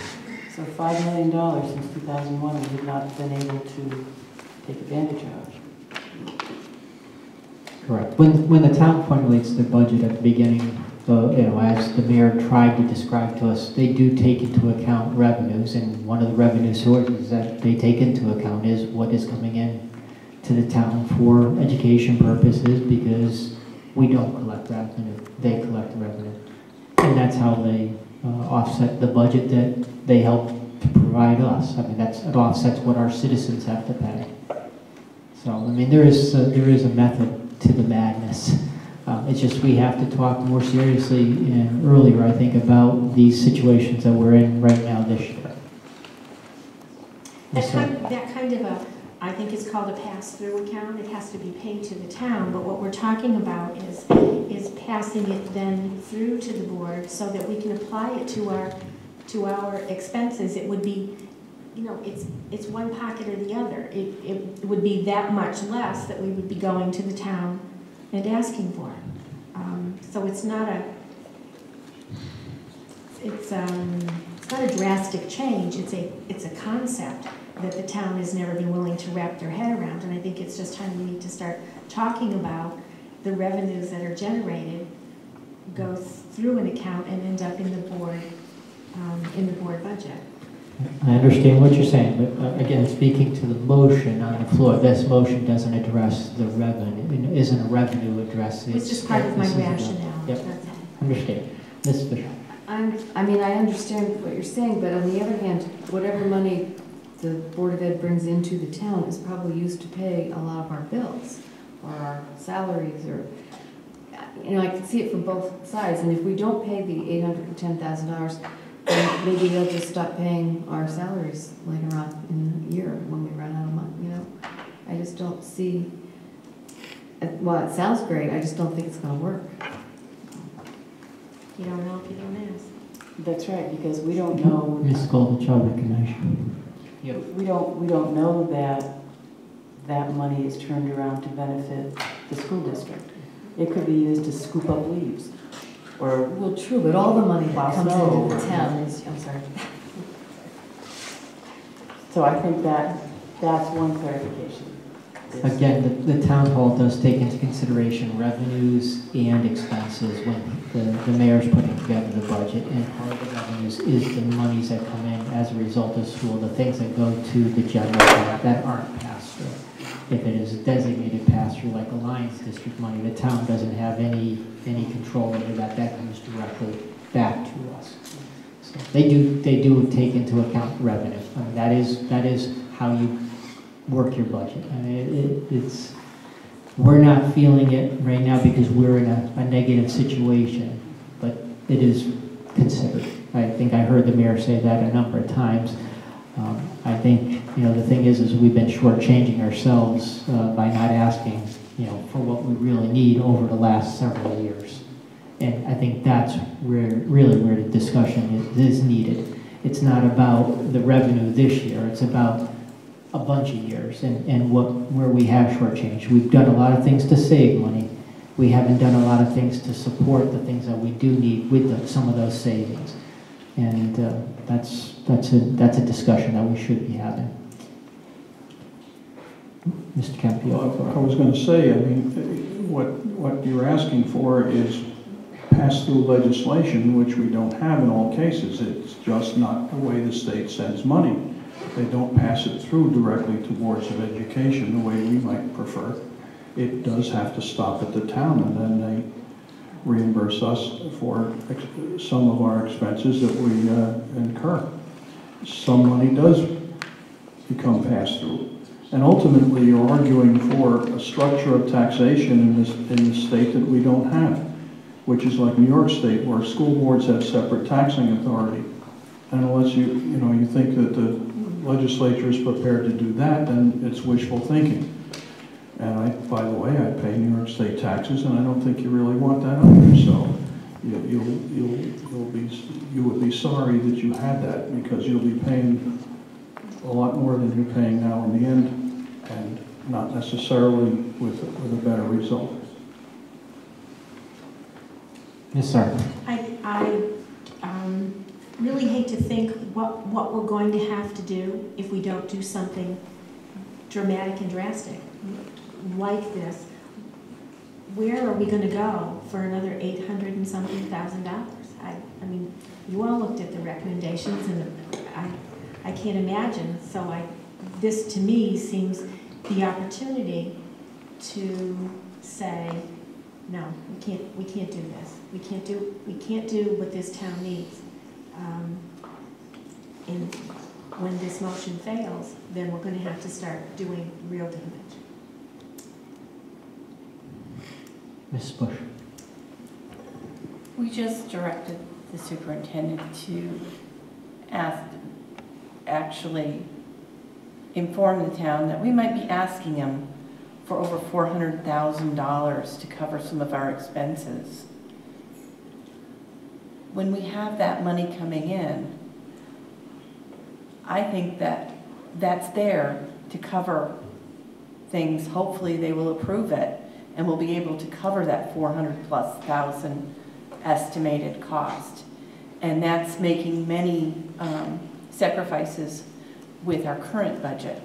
So $5 million since 2001 we have not been able to take advantage of. Correct. When the town formulates their budget at the beginning, as the mayor tried to describe to us, they do take into account revenues, and one of the revenue sources that they take into account is what is coming in to the town for education purposes, because we don't collect revenue, they collect the revenue. And that's how they offset the budget that they help to provide us. I mean, it offsets what our citizens have to pay. So, I mean, there is a method to the madness. It's just we have to talk more seriously and earlier, I think, about these situations that we're in right now this year. That kind of a, I think it's called a pass-through account. It has to be paid to the town, but what we're talking about is passing it then through to the board so that we can apply it to our expenses. It would be, it's one pocket or the other. It would be that much less that we would be going to the town and asking for. So it's not a drastic change. It's a concept that the town has never been willing to wrap their head around, and I think it's just time we need to start talking about the revenues that are generated, go through an account and end up in the board budget. I understand what you're saying, but again, speaking to the motion on the floor, this motion doesn't address the revenue, it isn't a revenue address. It's just part of my rationale. Yep, understand. Ms. Bishop. I mean, I understand what you're saying, but on the other hand, whatever money the Board of Ed brings into the town is probably used to pay a lot of our bills, or our salaries, or, I can see it from both sides, and if we don't pay the $810,000, then maybe they'll just stop paying our salaries later on in the year when we run out of money, I just don't see, well, it sounds great, I just don't think it's going to work. You don't know if you don't ask. That's right, because we don't know. Ms. Goldachel, recognition. Yep. We don't know that money is turned around to benefit the school district. It could be used to scoop up leaves. Or, well, true, but all the money that comes into the town is, I'm sorry. So I think that's one clarification. Again, the town hall does take into consideration revenues and expenses when the mayor's putting together the budget, and part of the revenues is the monies that come in as a result of school, the things that go to the general fund that aren't passed through. If it is a designated pass-through like Alliance District money, the town doesn't have any control over that. That comes directly back to us. So they do take into account revenue. I mean, that is how you work your budget. I mean, we're not feeling it right now because we're in a negative situation, but it is considered. I think I heard the mayor say that a number of times. I think, the thing is we've been shortchanging ourselves by not asking, for what we really need over the last several years. And I think that's really where the discussion is needed. It's not about the revenue this year, it's about a bunch of years and where we have shortchanged. We've done a lot of things to save money. We haven't done a lot of things to support the things that we do need with some of those savings. And that's a discussion that we should be having. Mr. Campio. Well, I was going to say, I mean, what you're asking for is pass-through legislation, which we don't have in all cases. It's just not the way the state sends money. They don't pass it through directly to boards of education the way we might prefer. It does have to stop at the town, and then they reimburse us for some of our expenses that we incur. Some money does become pass-through. And ultimately, you're arguing for a structure of taxation in the state that we don't have, which is like New York State, where school boards have separate taxing authority. And unless you think that the legislature is prepared to do that, then it's wishful thinking. And by the way, I pay New York State taxes, and I don't think you really want that either. So you would be sorry that you had that, because you'll be paying a lot more than you're paying now in the end, and not necessarily with a better result. Yes, sir. I really hate to think what we're going to have to do if we don't do something dramatic and drastic like this. Where are we going to go for another $800 and something thousand? I mean, you all looked at the recommendations, and I can't imagine. So this to me seems the opportunity to say, no, we can't do this. We can't do what this town needs. And when this motion fails, then we're going to have to start doing real damage. Ms. Bush. We just directed the superintendent to actually inform the town that we might be asking him for over $400,000 to cover some of our expenses. When we have that money coming in, I think that that's there to cover things. Hopefully they will approve it, and we'll be able to cover that $400,000+ estimated cost. And that's making many sacrifices with our current budget.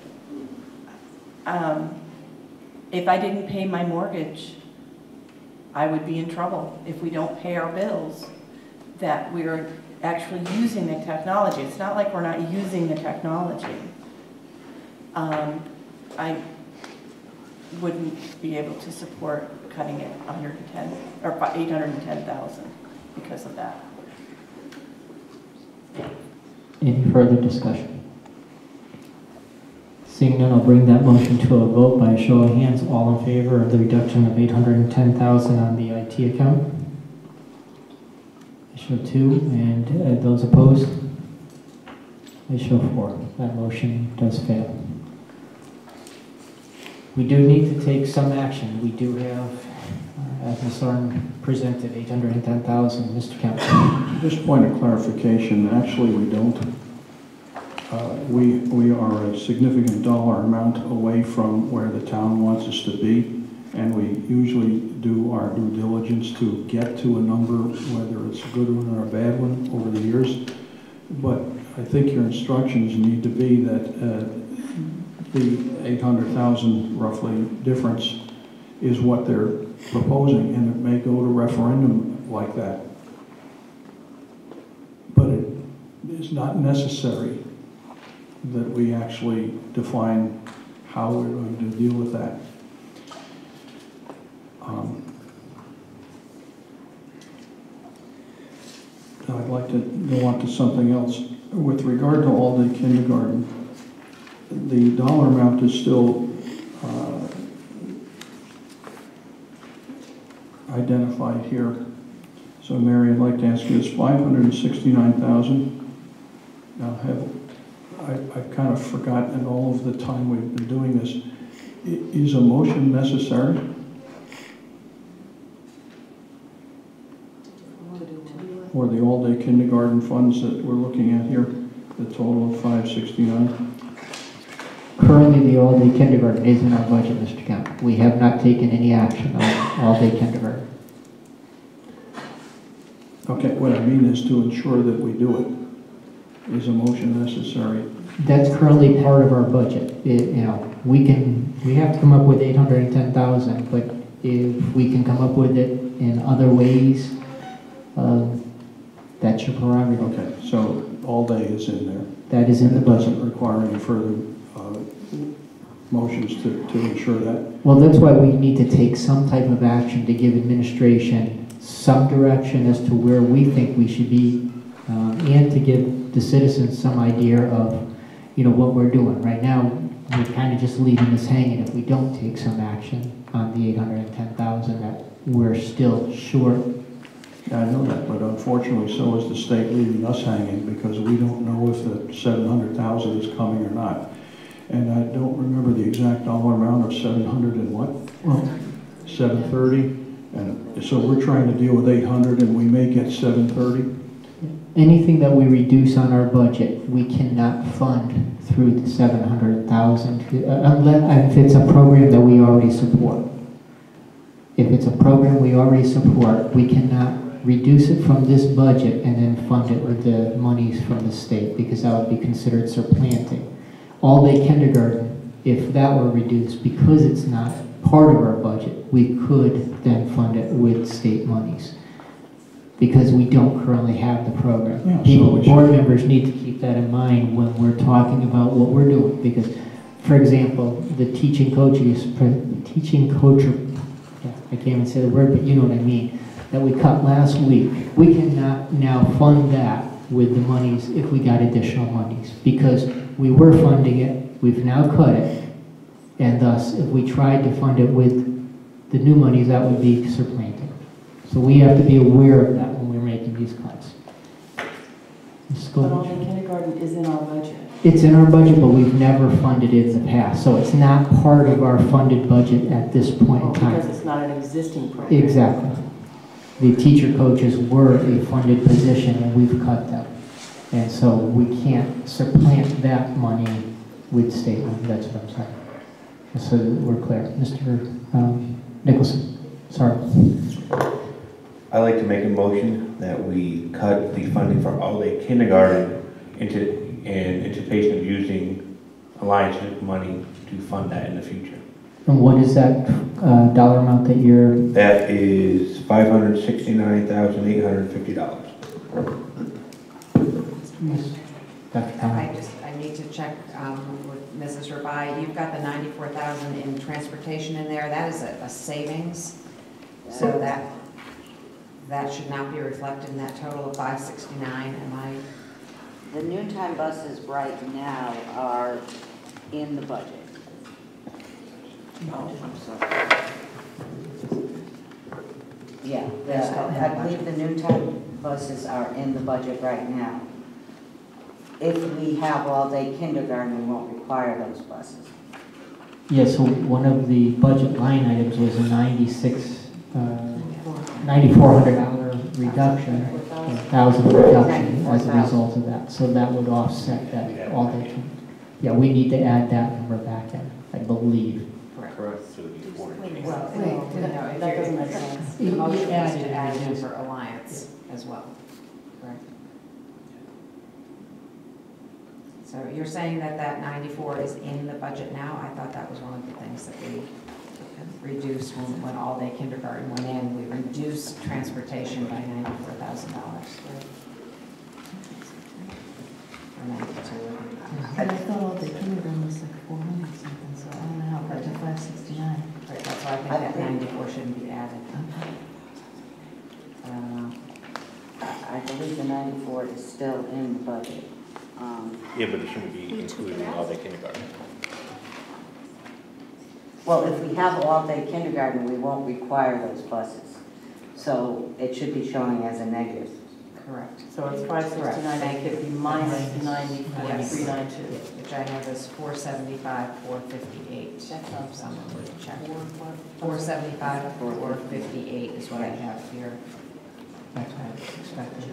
If I didn't pay my mortgage, I would be in trouble if we don't pay our bills, that we're actually using the technology. It's not like we're not using the technology. I wouldn't be able to support cutting it 110 or 810,000 because of that. Any further discussion? Seeing none, I'll bring that motion to a vote by a show of hands. All in favor of the reduction of $810,000 on the IT account? I show 2, and those opposed? I show 4. That motion does fail. We do need to take some action. We do have, as Ms. Arn presented, $810,000. Mr. Kemp. Just point of clarification, actually we don't. We are a significant dollar amount away from where the town wants us to be, and we usually do our due diligence to get to a number, whether it's a good one or a bad one over the years. But I think your instructions need to be that the 800,000 roughly difference is what they're proposing, and it may go to referendum like that. But it is not necessary that we actually define how we're going to deal with that. I'd like to go on to something else. With regard to all-day kindergarten, the dollar amount is still identified here. So Mary, I'd like to ask you, it's $569,000. Now I've kind of forgotten all of the time we've been doing this. Is a motion necessary? For the all-day kindergarten funds that we're looking at here, the total of $569? Currently, the all-day kindergarten is in our budget, Mr. Kemp. We have not taken any action on all-day kindergarten. Okay, what I mean is to ensure that we do it. Is a motion necessary? That's currently part of our budget. We have to come up with $810,000, but if we can come up with it in other ways, that's your prerogative. Okay, so all day is in there. That is in the budget. It doesn't require any further motions to ensure that. Well, that's why we need to take some type of action to give administration some direction as to where we think we should be, and to give the citizens some idea of, what we're doing. Right now, we're kind of just leaving this hanging. If we don't take some action on the $810,000, that we're still short. I know that, but unfortunately, so is the state leaving us hanging because we don't know if the 700,000 is coming or not. And I don't remember the exact dollar amount of 700 and what? 730. And so we're trying to deal with 800 and we may get 730. Anything that we reduce on our budget, we cannot fund through the 700,000 unless if it's a program that we already support. If it's a program we already support, we cannot reduce it from this budget and then fund it with the monies from the state, because that would be considered supplanting. All-day kindergarten, if that were reduced, because it's not part of our budget, we could then fund it with state monies, because we don't currently have the program. Yeah, Board members need to keep that in mind when we're talking about what we're doing, because, for example, the teaching coach, I can't even say the word, but you know what I mean, that we cut last week, we cannot now fund that with the monies if we got additional monies, because we were funding it, we've now cut it, and thus, if we tried to fund it with the new monies, that would be supplanting. So we have to be aware of that when we're making these cuts. But all-day kindergarten is in our budget. It's in our budget, but we've never funded it in the past, so it's not part of our funded budget at this point in time. Because it's not an existing program. Exactly. The teacher coaches were a funded position, and we've cut them. And so we can't supplant that money with state money, that's what I'm saying. Just so that we're clear. Mr. Nicholson, sorry. I'd like to make a motion that we cut the funding for all-day kindergarten in anticipation of using Alliance money to fund that in the future. And what is that dollar amount that you're... That is $569,850. I need to check with Mrs. Rabai. You've got the 94,000 in transportation in there. That is a savings. So that should not be reflected in that total of 569. Am I? The noontime buses right now are in the budget. Oh, I'm sorry. Yeah, I believe the noontime buses are in the budget right now. If we have all-day kindergarten, we won't require those buses. Yeah, so one of the budget line items was a $9,400 reduction, $1,000 reduction as a result of that. So that would offset that all-day. Yeah, we need to add that number back in, I believe. Correct. So it would be 40. Well, That doesn't make sense. the motion was to add in for Alliance as well, correct? So you're saying that 94 is in the budget now? I thought that was one of the things that we reduced when all-day kindergarten went in. We reduced transportation by $94,000. Or 92. I thought all-day kindergarten was like 400 something, so I don't know how it got to 569. Right, that's why I think that 94 shouldn't be added. I believe the 94 is still in the budget. Yeah, but it shouldn't be included in all-day kindergarten. Well, if we have all-day kindergarten, we won't require those buses. So it should be showing as a negative. Correct. So it's 569,850 minus 94,392. Which I have as 475, 458. Someone would check. 475, 458 is what I have here. That's what I expected.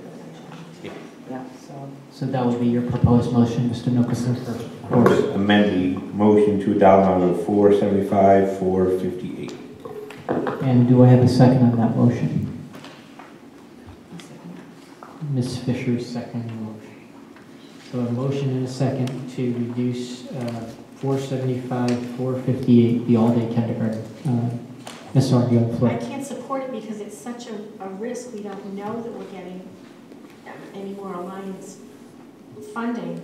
Yeah. So that would be your proposed motion, Mr. Nicholson, for course. Amend the motion to a dollar amount of $475, $458. And do I have a second on that motion? Ms. Fisher's second motion. So a motion and a second to reduce 475, 458, the all-day kindergarten. Ms. Arndt, you have the floor. I can't support it because it's such a risk. We don't know that we're getting any more Alliance funding.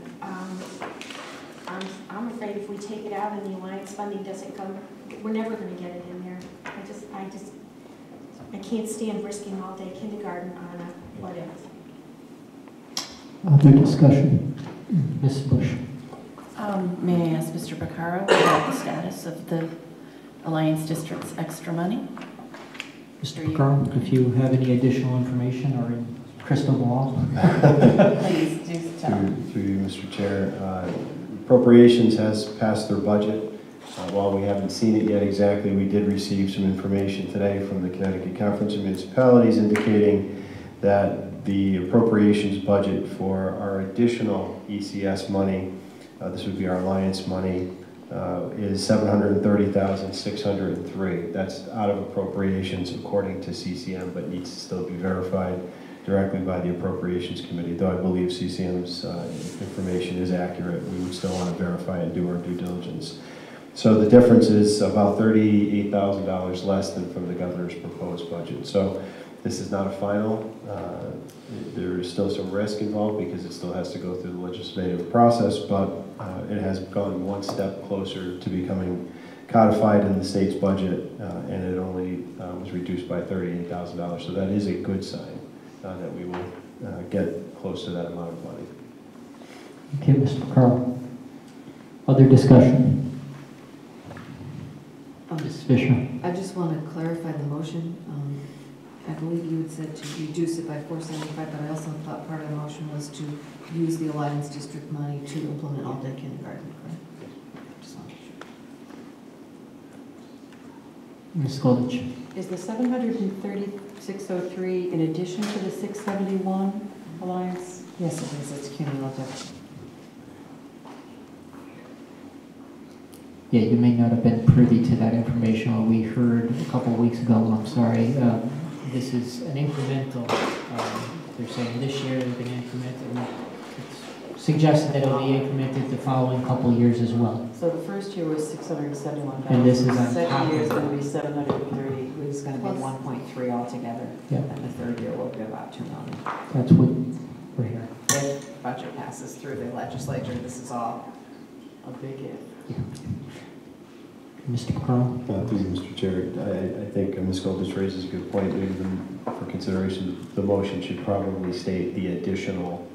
I'm afraid if we take it out and the Alliance funding doesn't come, we're never going to get it in there. I can't stand risking all-day kindergarten on a what if. Other discussion? Ms. Bush. May I ask Mr. Beccaro about the status of the Alliance District's extra money? Mr. Picaro, if you have any additional information or in crystal ball. Please do tell. Through you, Mr. Chair. Appropriations has passed their budget. While we haven't seen it yet exactly, we did receive some information today from the Connecticut Conference of Municipalities indicating that the appropriations budget for our additional ECS money, this would be our alliance money, is $730,603. That's out of appropriations according to CCM, but needs to still be verified directly by the Appropriations Committee. Though I believe CCM's information is accurate, we would still want to verify and do our due diligence. So the difference is about $38,000 less than from the governor's proposed budget. So this is not a final. There is still some risk involved because it still has to go through the legislative process, but it has gone one step closer to becoming codified in the state's budget, and it only was reduced by $38,000. So that is a good sign that we will get close to that amount of money. Okay, Mr. Carl. Other discussion? Ms. Fisher. I just want to clarify the motion. I believe you had said to reduce it by $475, but I also thought part of the motion was to use the Alliance District money to implement all-day kindergarten, correct? Just want to be sure. Ms. Goldich. Is the 736.03 in addition to the 671 Alliance? Yes, it is. It's cumulative. Yeah, you may not have been privy to that information. What we heard a couple of weeks ago, I'm sorry. This is an incremental. They're saying this year they're going to implement it. It's suggested that it will be implemented the following couple of years as well. So the first year was 671,000. And this is on The top second year is of going to be 730. It's going to be 1.3 altogether. Yeah. And the third year will be about 2 million. That's what we're hearing. If the budget passes through the legislature, this is all A big if. Yeah. Mr. Picaro. Through you, Mr. Chair, I think Ms. Goldich raises a good point. Even for consideration, the motion should probably state the additional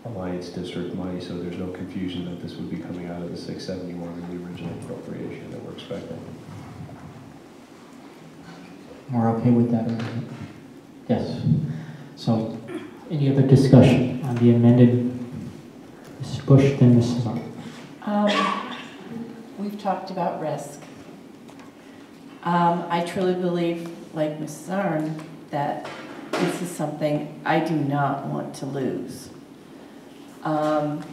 Alliance District money, so there's no confusion that this would be coming out of the 671 in the original appropriation that we're expecting. We're okay with that amendment? Yes. So, any other discussion on the amended? Mrs. Bush, then Mrs. Arndt. We've talked about risk. I truly believe, like Mrs. Arndt, that this is something I do not want to lose. Can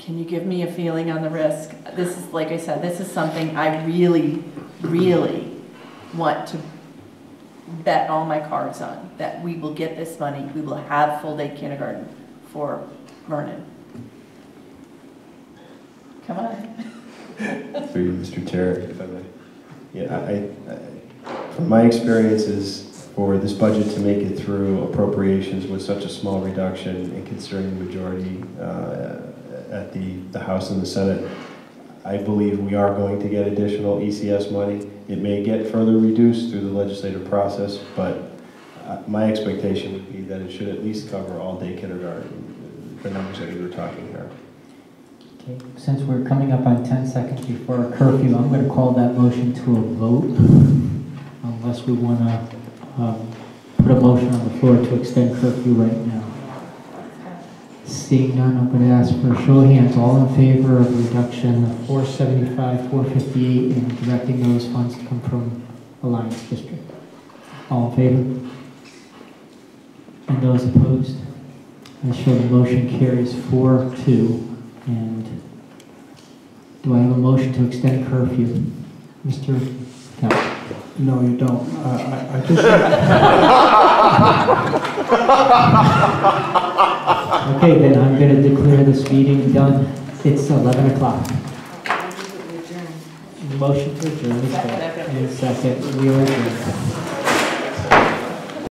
you give me a feeling on the risk? This is, like I said, this is something I really, really want to bet all my cards on, that we will get this money, we will have full-day kindergarten for Vernon. Come on. Through you, Mr. Chair, if I may. Yeah, from my experiences, for this budget to make it through appropriations with such a small reduction and considering the majority at the House and the Senate, I believe we are going to get additional ECS money. It may get further reduced through the legislative process, but my expectation would be that it should at least cover all-day kindergarten, the numbers that we were talking here. Okay, since we're coming up on 10 seconds before our curfew, I'm going to call that motion to a vote, unless we want to put a motion on the floor to extend curfew right now. Seeing none, I'm going to ask for a show of hands. All in favor of reduction of 475, 458, and directing those funds to come from Alliance District? All in favor? And those opposed? I show the motion carries 4-2. And do I have a motion to extend curfew? Mr. Kelly? No, you don't. I just... Okay, then I'm going to declare this meeting done. It's 11 o'clock. Motion to adjourn. And second, we are adjourned.